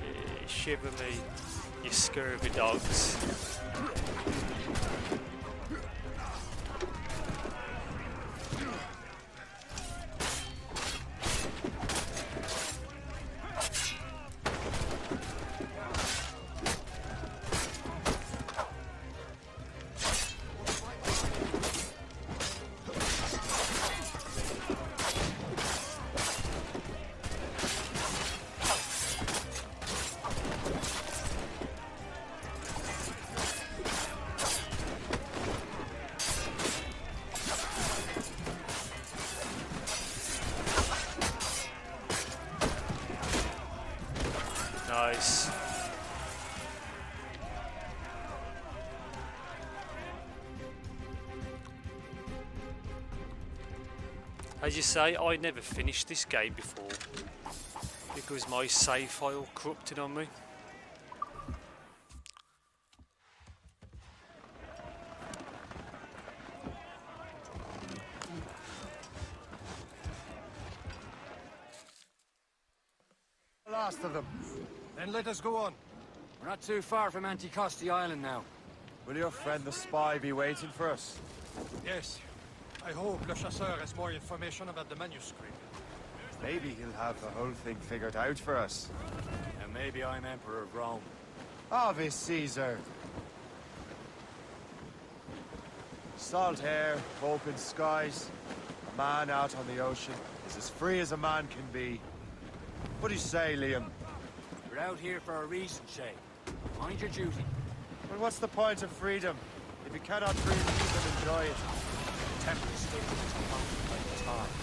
Yeah, shiver me, you scurvy dogs. this. As you say, I never finished this game before because my save file corrupted on me. Last of them. Then let us go on. We're not too far from Anticosti Island now. Will your friend the spy be waiting for us? Yes. I hope Le Chasseur has more information about the manuscript. Maybe he'll have the whole thing figured out for us. And maybe I'm Emperor of Rome. Ave Caesar. Salt air, open skies. A man out on the ocean is as free as a man can be. What do you say, Liam? We're out here for a reason, Shay. Mind your duty. Well, what's the point of freedom if you cannot freely even enjoy it? The Templars stick with us like a tie.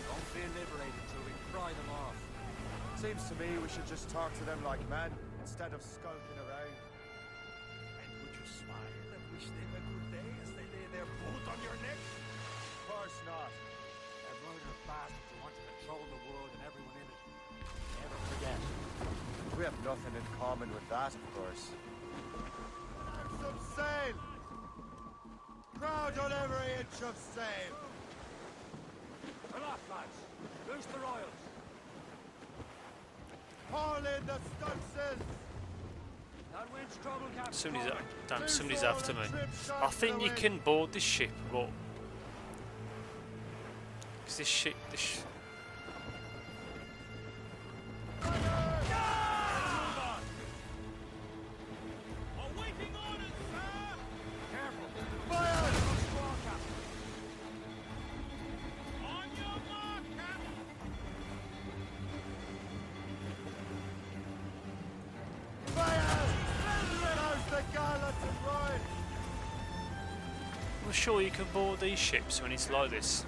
Don't feel liberated till we pry them off. Seems to me we should just talk to them like men instead of skulking around. And would you smile and wish them a good day as they lay their boot on your neck? Of course not. They're murderous bastards who want to control the world and everyone in it. Never forget. We have nothing in common with that, of course. Some sail! Crowd on every inch of sail! Relax, lads. Loose the royals. Haul in the stunsails! That wind's trouble, Captain. Somebody's after me. I think you can board this ship, but because this ship, I'm sure you can board these ships when it's like this.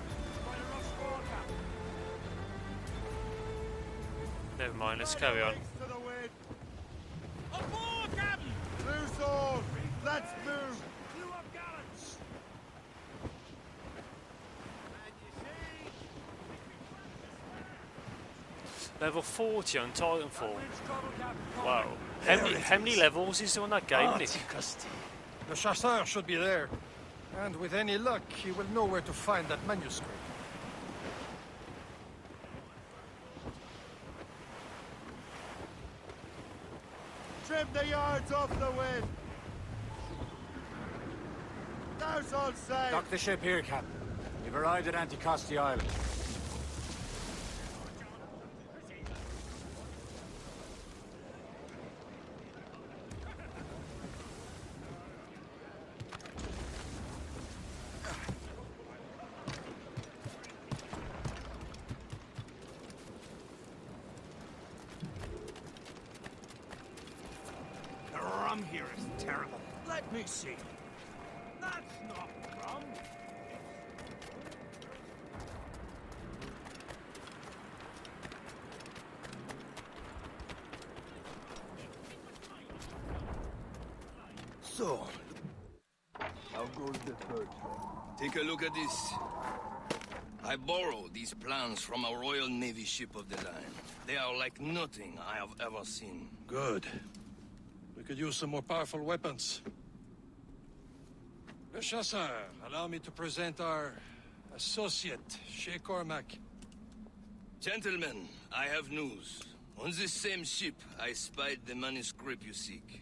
Never mind, let's carry on. Loose all! Let's move! Level 40 on Titanfall. Wow. How many levels is there on that game, Nick? Le Chasseur should be there. And with any luck, he will know where to find that manuscript. Trim the yards off the wind! Now's all safe! Dock the ship here, Captain. We've arrived at Anticosti Island. The rum here is terrible. Let me see. That's not rum. So, how goes the search? Take a look at this. I borrowed these plans from a Royal Navy ship of the line. They are like nothing I have ever seen. Good. We could use some more powerful weapons. Le Chasseur, allow me to present our associate, Shay Cormac. Gentlemen, I have news. On this same ship, I spied the manuscript you seek.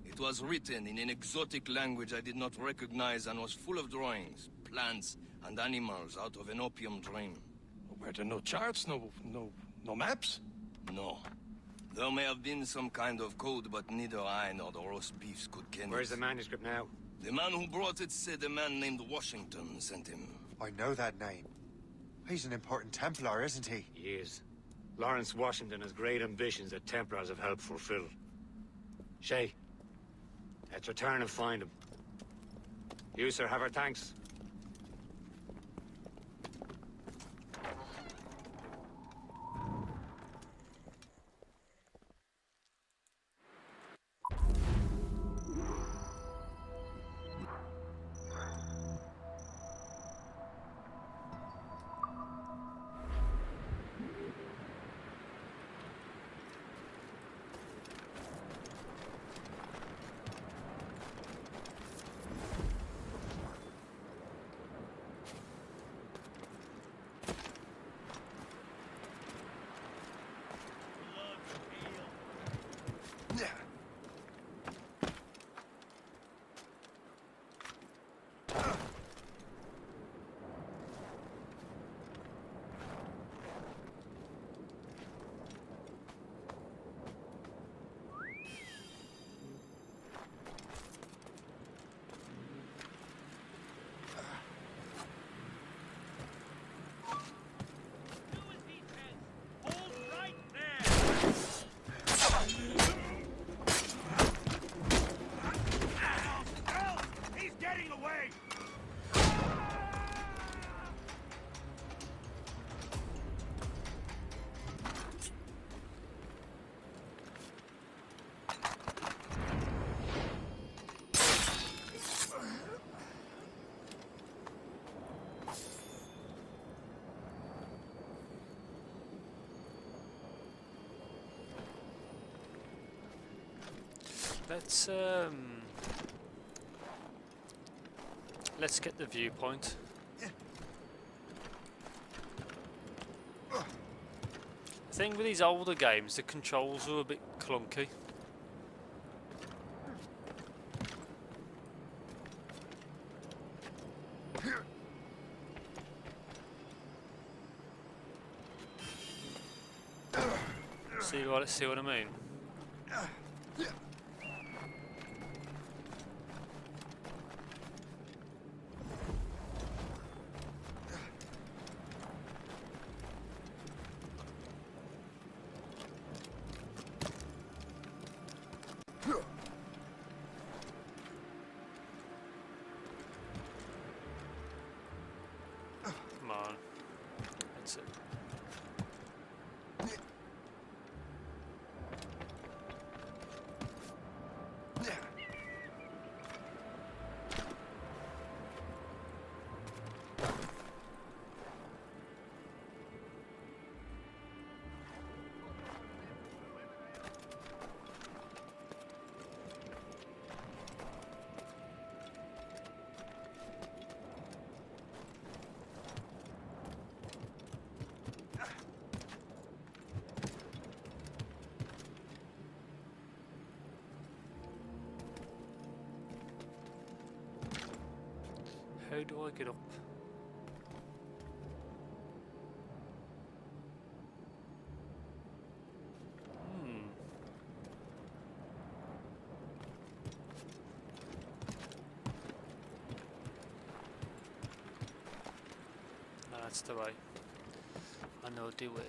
It was written in an exotic language I did not recognize and was full of drawings, plants, and animals out of an opium dream. Were there no charts, no maps? No. There may have been some kind of code, but neither I nor the roast beefs could ken it. Where's the manuscript now? The man who brought it said a man named Washington sent him. I know that name. He's an important Templar, isn't he? He is. Lawrence Washington has great ambitions that Templars have helped fulfill. Shay, let's return and find him. You, sir, have our thanks. Let's get the viewpoint. The thing with these older games, the controls are a bit clunky. See what I mean? Come on. That's it. How do I get up? That's the way. I know the way.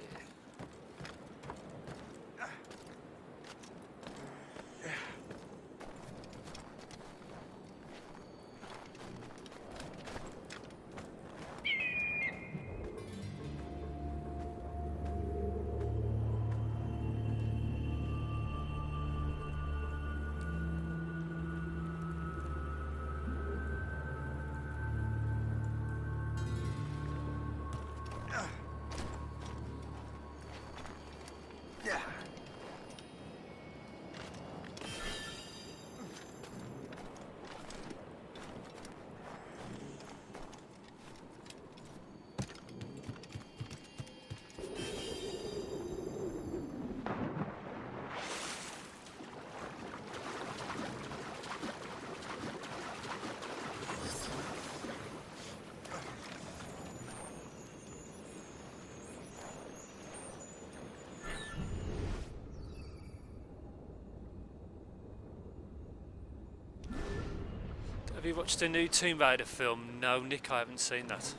Have you watched the new Tomb Raider film? No, Nick, I haven't seen that.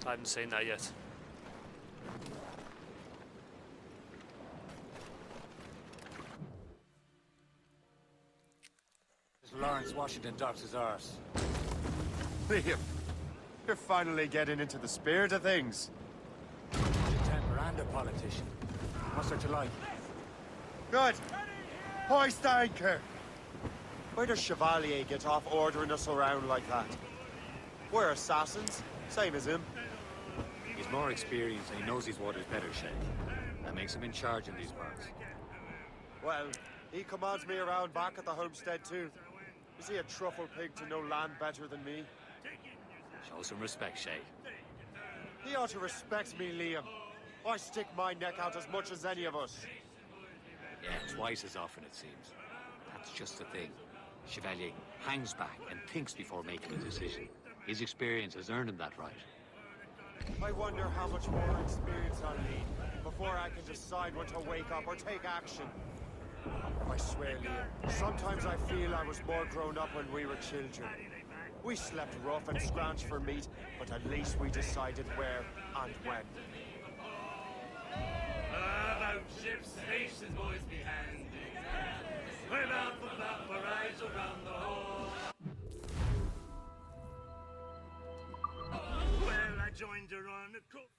I haven't seen that yet. This Lawrence Washington docks his arse. Liam, you're finally getting into the spirit of things. He's a temper and a politician. What's there to like? Good. Hoist anchor. Where does Chevalier get off ordering us around like that? We're assassins, same as him. He's more experienced and he knows his waters better, Shay. That makes him in charge in these parts. Well, he commands me around back at the homestead too. Is he a truffle pig to know land better than me? Show some respect, Shay. He ought to respect me, Liam. I stick my neck out as much as any of us. Yeah, twice as often it seems. That's just the thing. Chevalier hangs back and thinks before making a decision. His experience has earned him that right. I wonder how much more experience I'll need before I can decide when to wake up or take action. I swear, Liam, sometimes I feel I was more grown up when we were children. We slept rough and scrounged for meat, but at least we decided where and when. About ships, stations, boys be handy. We're bound for Valparaiso around the hall. Well, I joined her on a cook.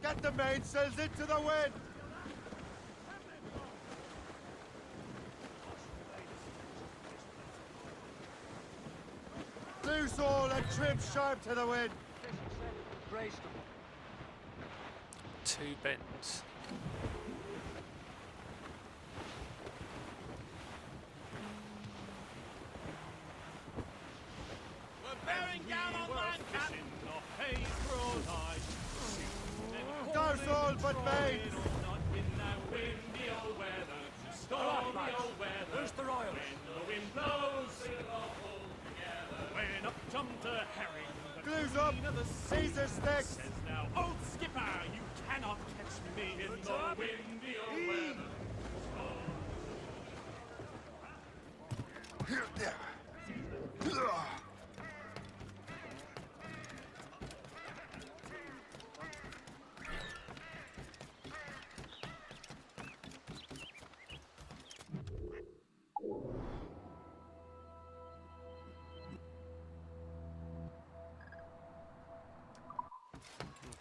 Get the mainsails into the wind! Loose all and trim sharp to the wind! Two bends. We're bearing down on land, Captain. Douse all but mains! Where's the royals? When the wind blows, we'll all pull together. When up jumped a herring, the Glues up! queen of the Caesar sticks! says now, old skipper, you cannot catch me in the windy old weather.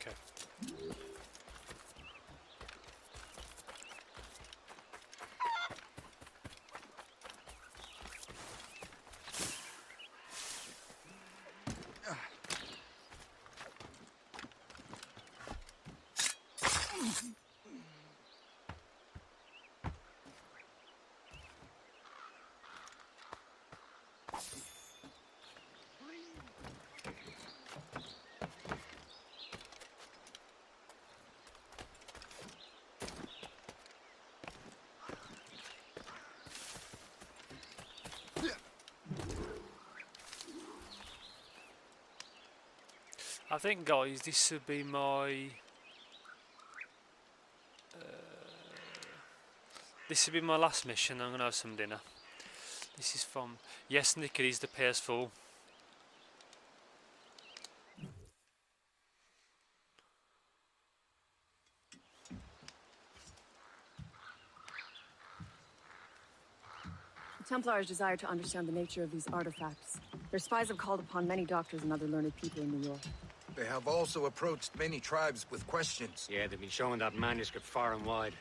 Okay. I think, guys, this would be my last mission. I'm gonna have some dinner. This is from Yes, Nick. It is the PS4. The Templars desire to understand the nature of these artifacts. Their spies have called upon many doctors and other learned people in New York. They have also approached many tribes with questions. Yeah, they've been showing that manuscript far and wide.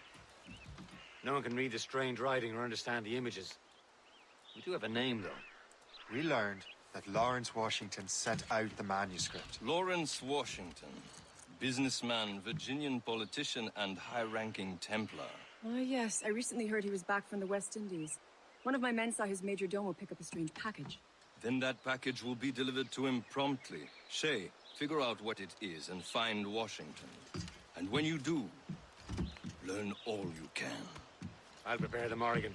No one can read the strange writing or understand the images. We do have a name, though. We learned that Lawrence Washington sent out the manuscript. Lawrence Washington. Businessman, Virginian politician, and high-ranking Templar. Ah, yes. I recently heard he was back from the West Indies. One of my men saw his major domo pick up a strange package. Then that package will be delivered to him promptly. Shay, figure out what it is and find Washington. And when you do, learn all you can. I'll prepare the Morrigan.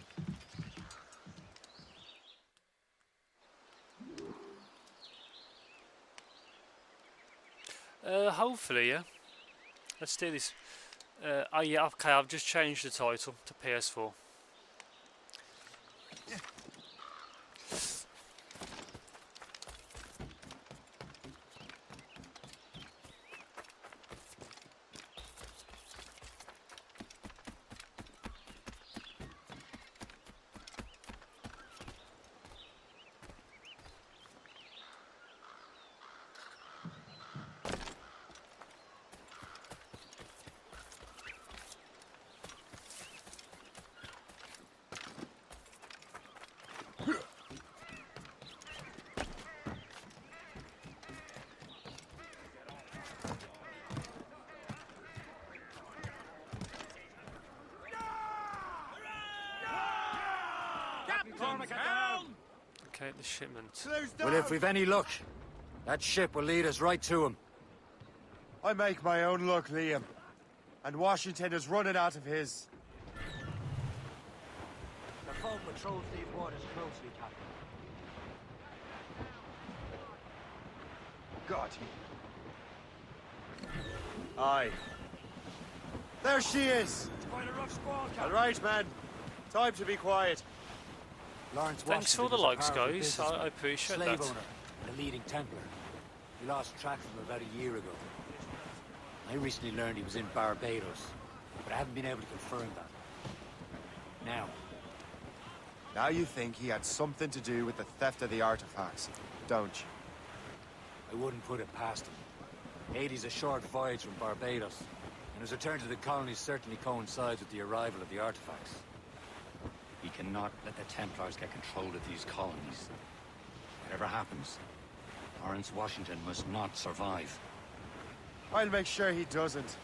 Hopefully, yeah. Let's do this. Oh yeah, okay, I've just changed the title to PS4. Okay, the shipment. Well, if we've any luck, that ship will lead us right to him. I make my own luck, Liam. And Washington is running out of his. The foe patrols these waters closely, Captain. God. Aye. There she is! It's quite a rough squall, Captain. All right, man. Time to be quiet. Lawrence Thanks for Washington the was a likes, powerful guys. businessman, I appreciate slave that. owner, and a leading Templar. We lost track of him about a year ago. I recently learned he was in Barbados, but I haven't been able to confirm that. Now you think he had something to do with the theft of the artifacts, don't you? I wouldn't put it past him. Haiti's a short voyage from Barbados. And his return to the colony certainly coincides with the arrival of the artifacts. We cannot let the Templars get control of these colonies. Whatever happens, Lawrence Washington must not survive. I'll make sure he doesn't.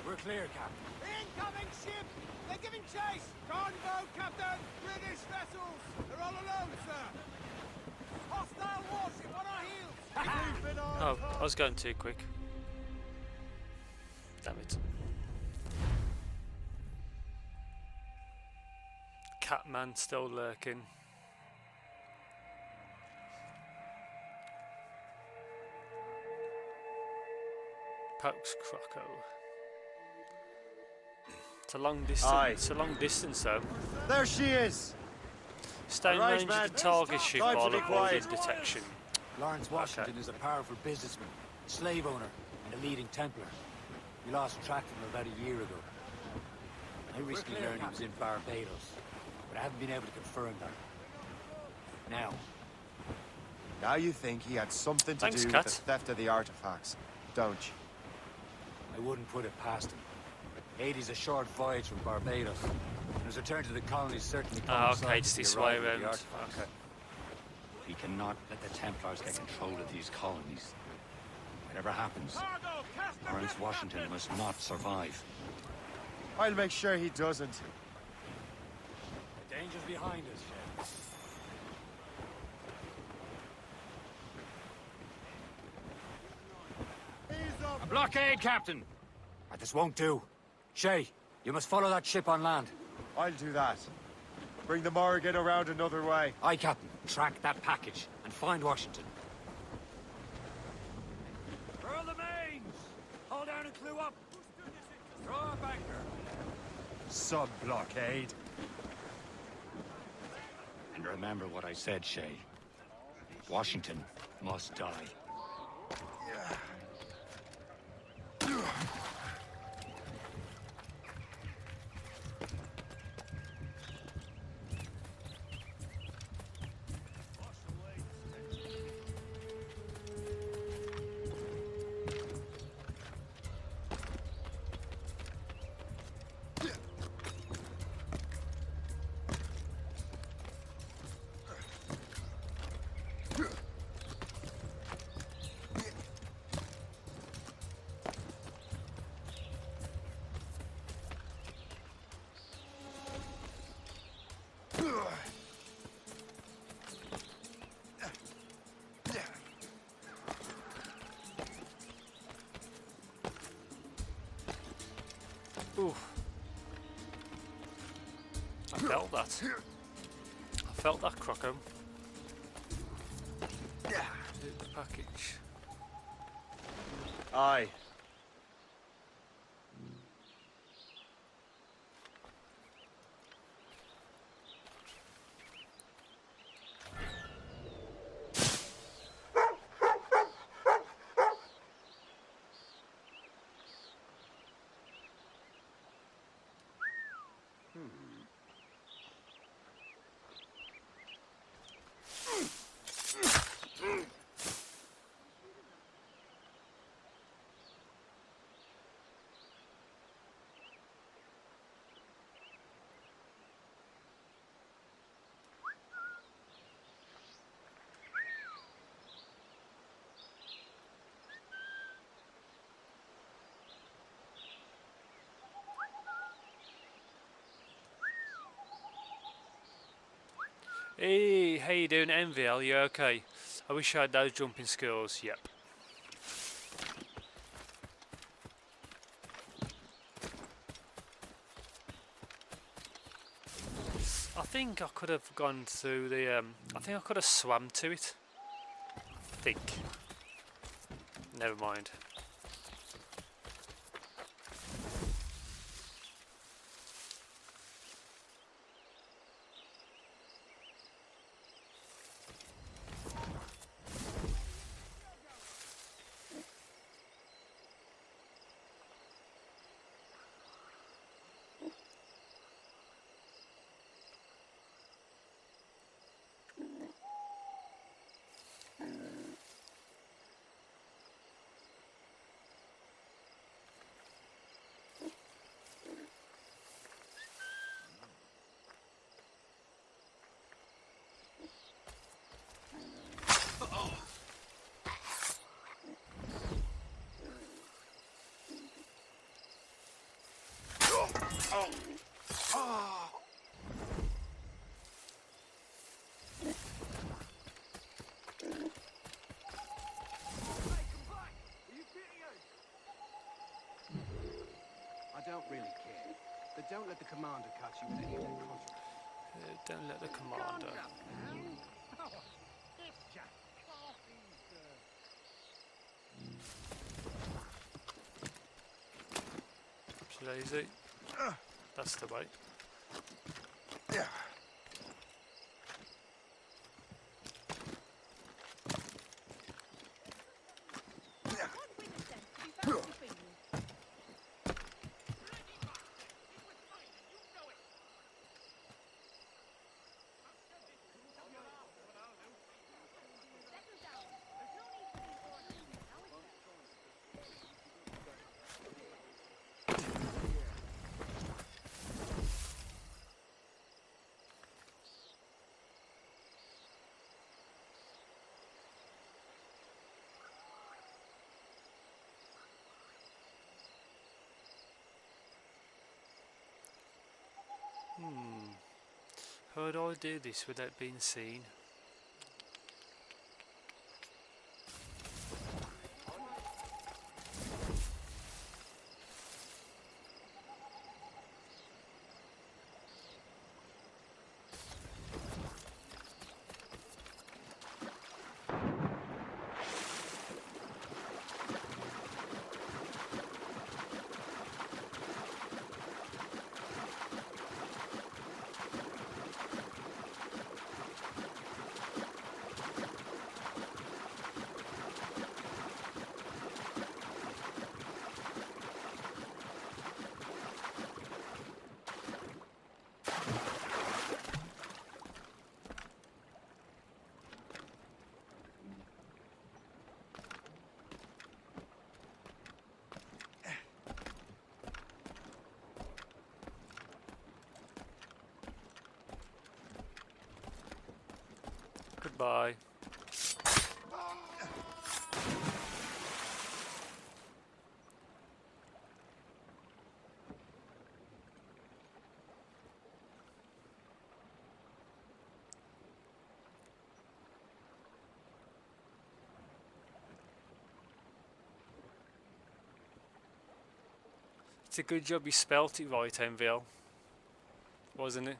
We're clear, Captain. Incoming ship! They're giving chase! Gunboat, Captain! British vessels! They're all alone, sir! Hostile warship on our heels! Keep it on! Oh, I was going too quick. Damn it. Catman still lurking. Pokes Croco. It's a long distance. Aye. It's a long distance though. There she is! Stay in Right, range man. of the target ship Time to while be avoiding quiet. detection. Lawrence Washington is a powerful businessman, slave owner, and a leading Templar. We lost track of him about a year ago. I recently learned he was in Barbados, but I haven't been able to confirm that. Now you think he had something to Thanks, do Kat. with the theft of the artifacts, don't you? I wouldn't put it past him. Haiti's a short voyage from Barbados, and his return to the colonies certainly coincides okay, it's with this the way arrival of the around. artifacts. Okay. We cannot let the Templars get control of these colonies. Whatever happens, Lawrence Washington must not survive. I'll make sure he doesn't. The danger's behind us, Shay. A blockade, Captain! This won't do. Shay, you must follow that ship on land. I'll do that. Bring the Morrigan around another way. Aye, Captain. Track that package and find Washington. Furl the mains! Hold down and clue up! Throw a banker! Sub-blockade. And remember what I said, Shay. Washington must die. Ooh. I felt that. I felt that, Croco. Package. Aye. Hey, how you doing, MVL? You okay? I wish I had those jumping skills. Yep. I think I could have gone through the. I think I could have swam to it. I think. Never mind. I don't really care. But don't let the commander catch you with any of that contraband. Don't let the commander. Lazy. That's the way. Yeah. How do I do this without being seen? Goodbye. It's a good job you spelt it right, MVL. Wasn't it?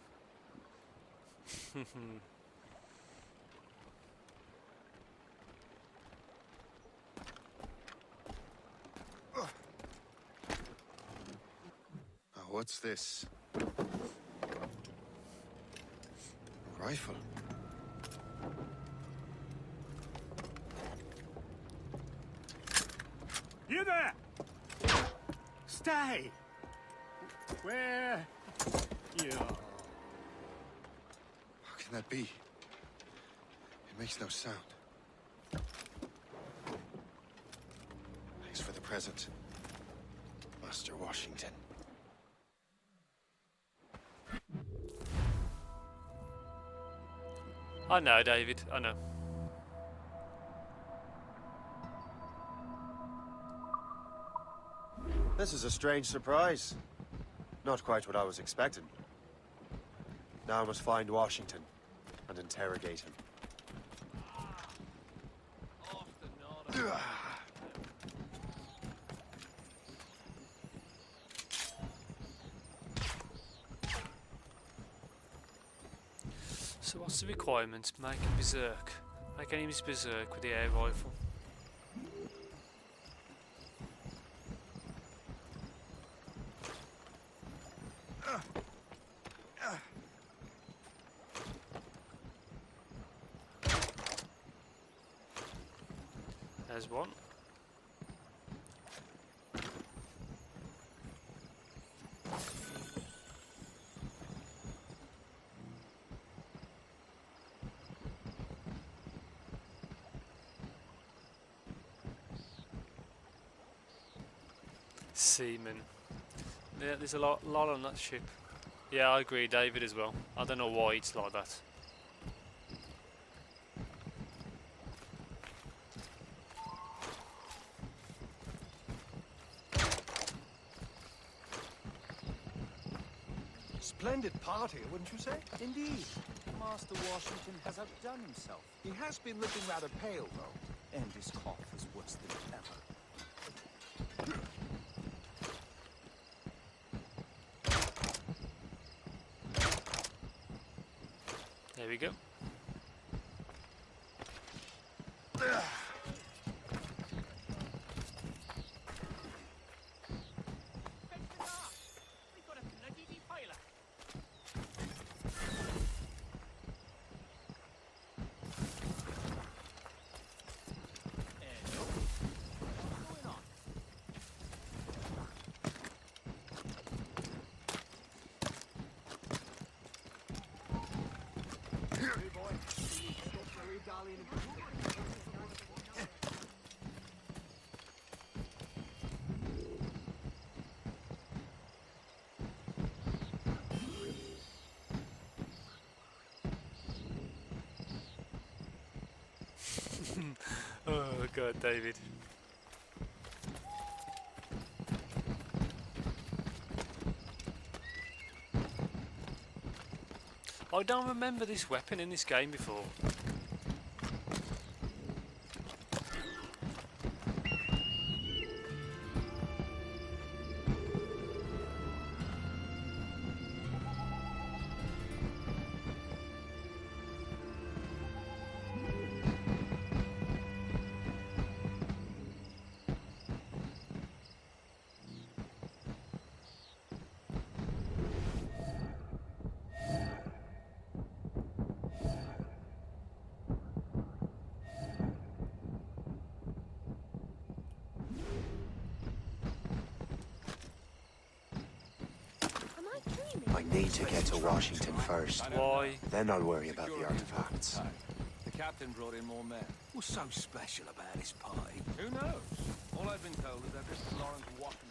What's this? Rifle. You there! Stay! Where? You. How can that be? It makes no sound. Thanks for the present, Master Washington. I know, David. I know. This is a strange surprise. Not quite what I was expecting. Now I must find Washington and interrogate him. So what's the requirement? Make him berserk. Make enemies berserk with the air rifle. There's one. Seaman. Yeah, there's a lot on that ship. Yeah, I agree, David, as well. I don't know why it's like that. Splendid party, wouldn't you say? Indeed. Master Washington has outdone himself. He has been looking rather pale, though. And his cough is worse than ever. There we go. Oh god, David. I don't remember this weapon in this game before. I need to get to Washington first. Why? Then I'll worry about the artifacts. The captain brought in more men. What's so special about this party? Who knows? All I've been told is that this is Lawrence Washington.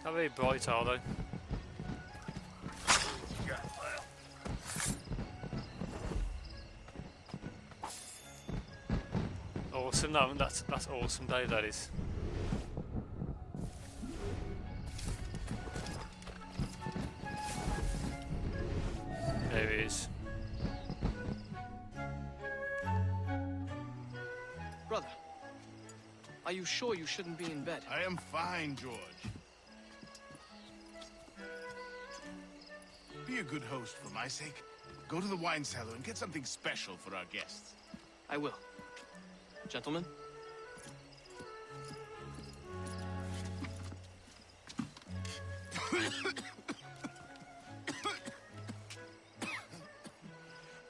Not very bright, are they? Awesome, no, that's awesome, Dave, that is. There he is. Brother, are you sure you shouldn't be in bed? I am fine, George. Be a good host for my sake. Go to the wine cellar and get something special for our guests. I will. Gentlemen?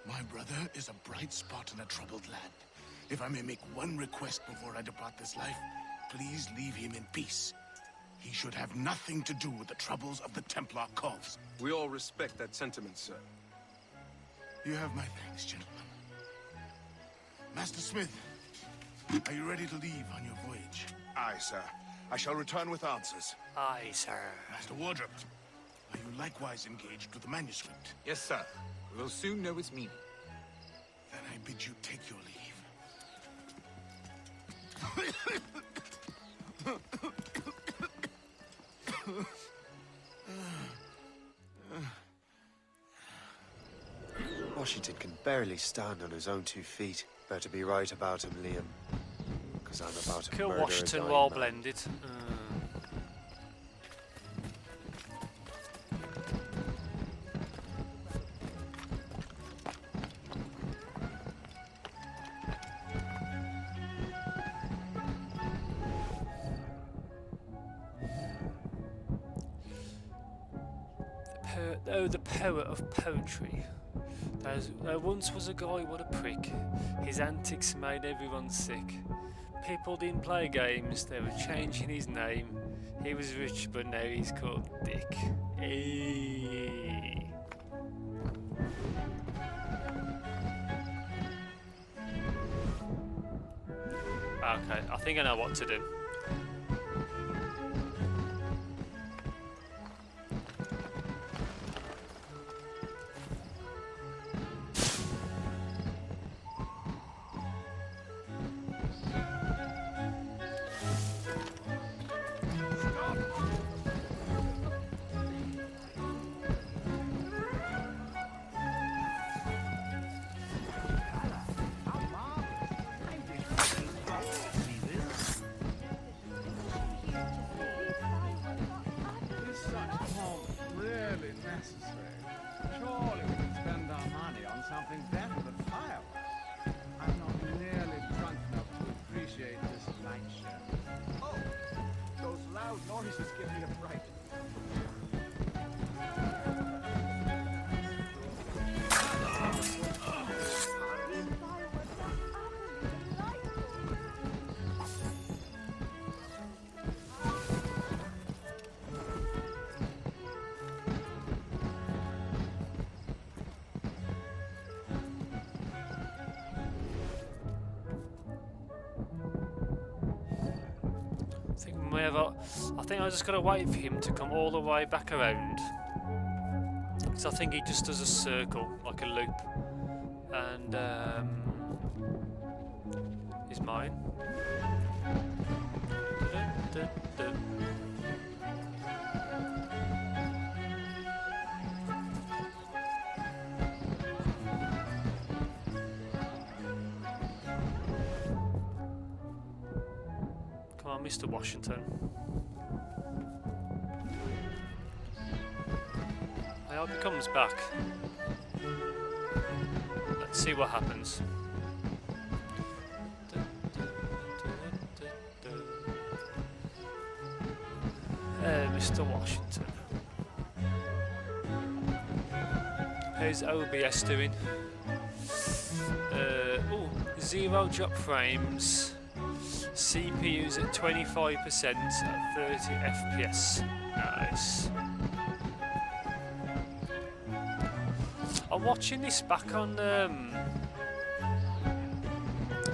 My brother is a bright spot in a troubled land. If I may make one request before I depart this life, please leave him in peace. He should have nothing to do with the troubles of the Templar cause. We all respect that sentiment, sir. You have my thanks, gentlemen. Master Smith, are you ready to leave on your voyage? Aye, sir. I shall return with answers. Aye, sir. Master Wardrop, are you likewise engaged with the manuscript? Yes, sir. We'll soon know its meaning. Then I bid you take your leave. Washington can barely stand on his own 2 feet. Better be right about him, Liam. Because I'm about to Kill murder a Washington dying while man. blended. Oh, the power of poetry. There once was a guy, what a prick. His antics made everyone sick. People didn't play games, they were changing his name. He was rich, but now he's called Dick. Hey. Okay, I think I know what to do. I think I just gotta wait for him to come all the way back around. Because I think he just does a circle, like a loop. And he's mine. Come on, Mr. Washington. I hope he comes back. Let's see what happens. Mr. Washington. How's OBS doing? 0 drop frames. CPU's at 25% at 30 FPS. Nice. I'm watching this back on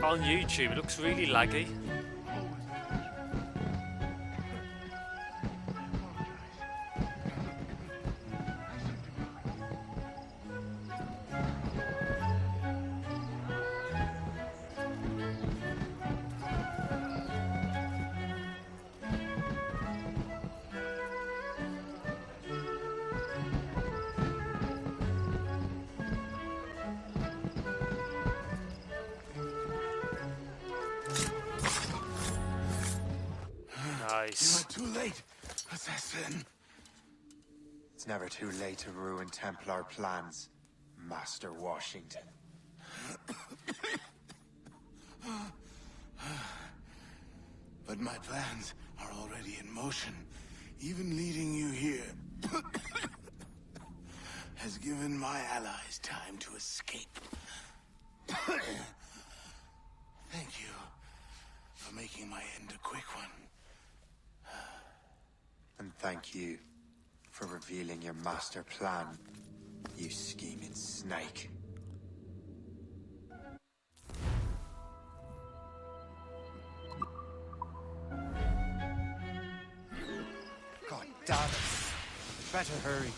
YouTube. It looks really laggy. Nice. You are too late, assassin. It's never too late to ruin Templar plans, Master Washington. But my plans are already in motion. Even leading you here has given my allies time to escape. Thank you for making my end a quick one. And thank you for revealing your master plan, you scheming snake. God damn it! Better hurry.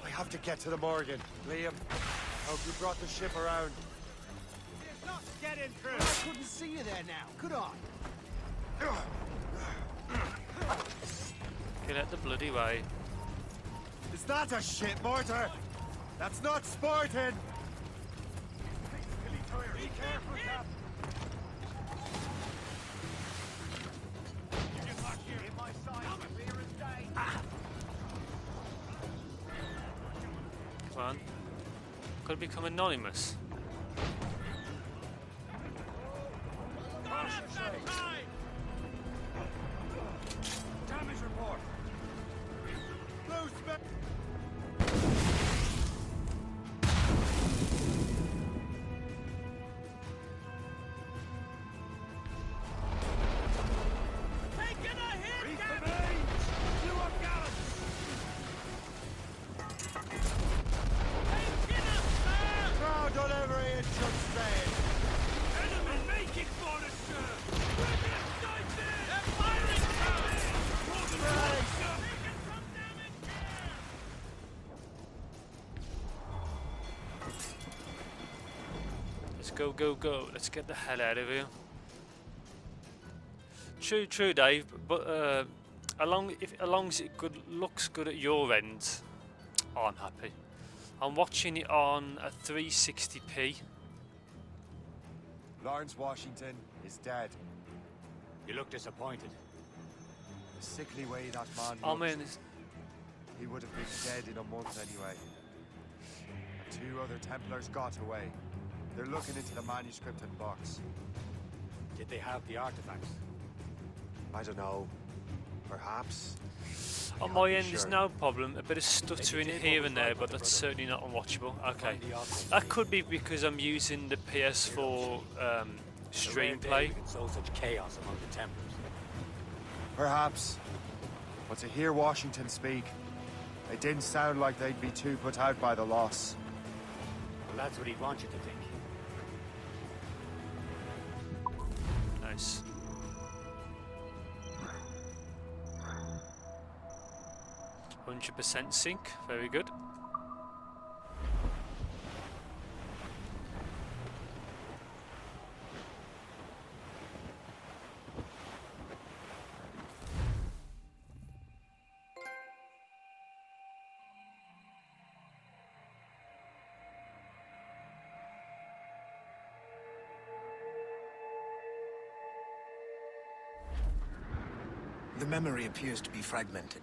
I have to get to the Morgan. Liam, hope you brought the ship around. Get in through! I couldn't see you there now. Good on. Get out the bloody way. Is that a shit mortar? That's not sporting! Be careful, Cap. In my sight, clear as day. Come on. Gotta become anonymous. Caution, sir. Damage report. Blue spec. Taking a hit, Captain! You are gallant! Taking a sir! Crowd on every inch of stage! Enemy making for us, sir! We're getting sighted! They're firing, sir! More than one, sir! Taking some damage here! Let's go, go, go. Let's get the hell out of here. True, Dave. But as long as it looks good at your end, I'm happy. I'm watching it on a 360p. Lawrence Washington is dead. You look disappointed. The sickly way that man I looked, mean, he would have been dead in a month anyway. And 2 other Templars got away. They're looking into the manuscript and box. Did they have the artifacts? I don't know. Perhaps. on my end, there's no problem. A bit of stuttering here and there, but that's certainly not unwatchable. Okay, that could be because I'm using the PS4 stream play. So such chaos among the Templars. Perhaps. But to hear Washington speak, it didn't sound like they'd be too put out by the loss. Well, that's what he'd want you to think. Nice. %% sync, very good. The memory appears to be fragmented.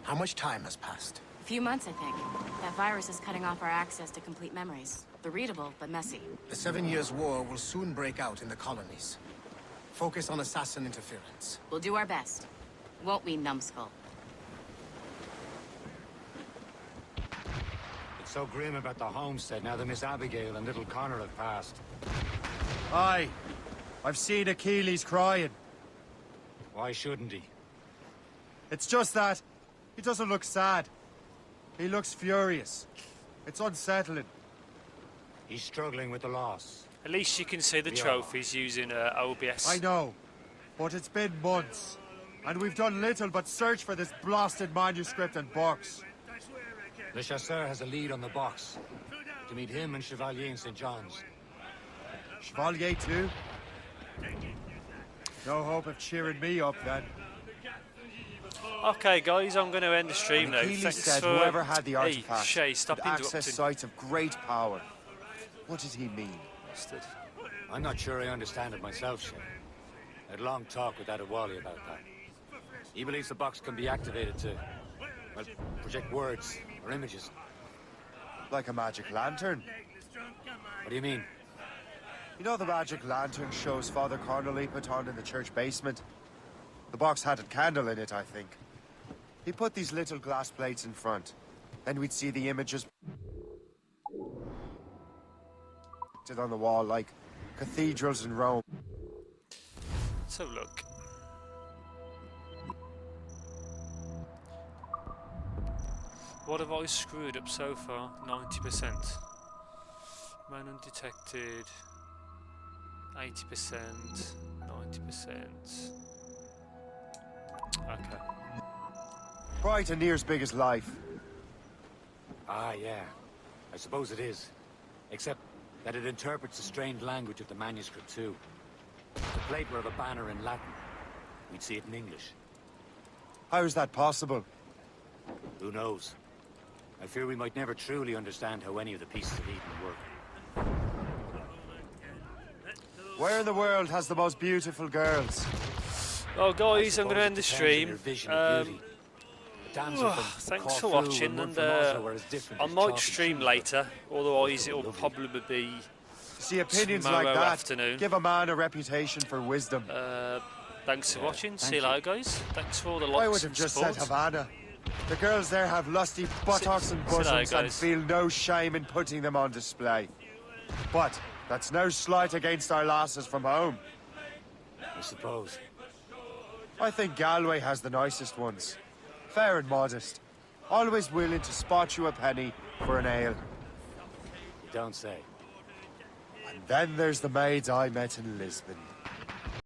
How much time has passed? A few months, I think. That virus is cutting off our access to complete memories. They're readable, but messy. The 7 Years' War will soon break out in the colonies. Focus on assassin interference. We'll do our best. Won't we, numbskull? It's so grim about the homestead now that Miss Abigail and little Connor have passed. Aye. I've seen Achilles crying. Why shouldn't he? It's just that he doesn't look sad. He looks furious. It's unsettling. He's struggling with the loss. At least you can see the trophies using OBS. I know, but it's been months, and we've done little but search for this blasted manuscript and box. Le Chasseur has a lead on the box. To meet him and Chevalier in St. John's. Chevalier too? No hope of cheering me up then. Okay, guys, I'm going to end the stream now. Achilles Thanks said for whoever had the artifact Shay, stop could access interrupting. sites of great power. What did he mean? Bastard. I'm not sure I understand it myself, Shay. I had a long talk with Adewale about that. He believes the box can be activated to, well, project words or images. Like a magic lantern? What do you mean? You know the magic lantern shows Father Connolly put on in the church basement? The box had a candle in it, I think. He put these little glass plates in front. Then we'd see the images on the wall like cathedrals in Rome. Let's have a look. What have I screwed up so far? 90%. Man undetected. 80%. 90%. Okay. Quite and near as big as life. Ah, yeah. I suppose it is. Except that it interprets the strained language of the manuscript, too. The plate were of a banner in Latin. We'd see it in English. How is that possible? Who knows? I fear we might never truly understand how any of the pieces of Eden work. Where in the world has the most beautiful girls? Well, guys, I'm going to end the stream. Damsel from Thanks for Corfu watching, one and from Oslo were as different I as might chalk and stream cheese, later, otherwise it'll probably be See, opinions tomorrow like that afternoon. give a man a reputation for wisdom. Thanks for watching. See you later, guys. Thanks for all the likes I would have and just support. said Havana. The girls there have lusty buttocks and See you later, bosoms and guys. feel no shame in putting them on display. But that's no slight against our lasses from home. I suppose. I think Galway has the nicest ones. Fair and modest. Always willing to spot you a penny for an ale. You don't say. And then there's the maids I met in Lisbon.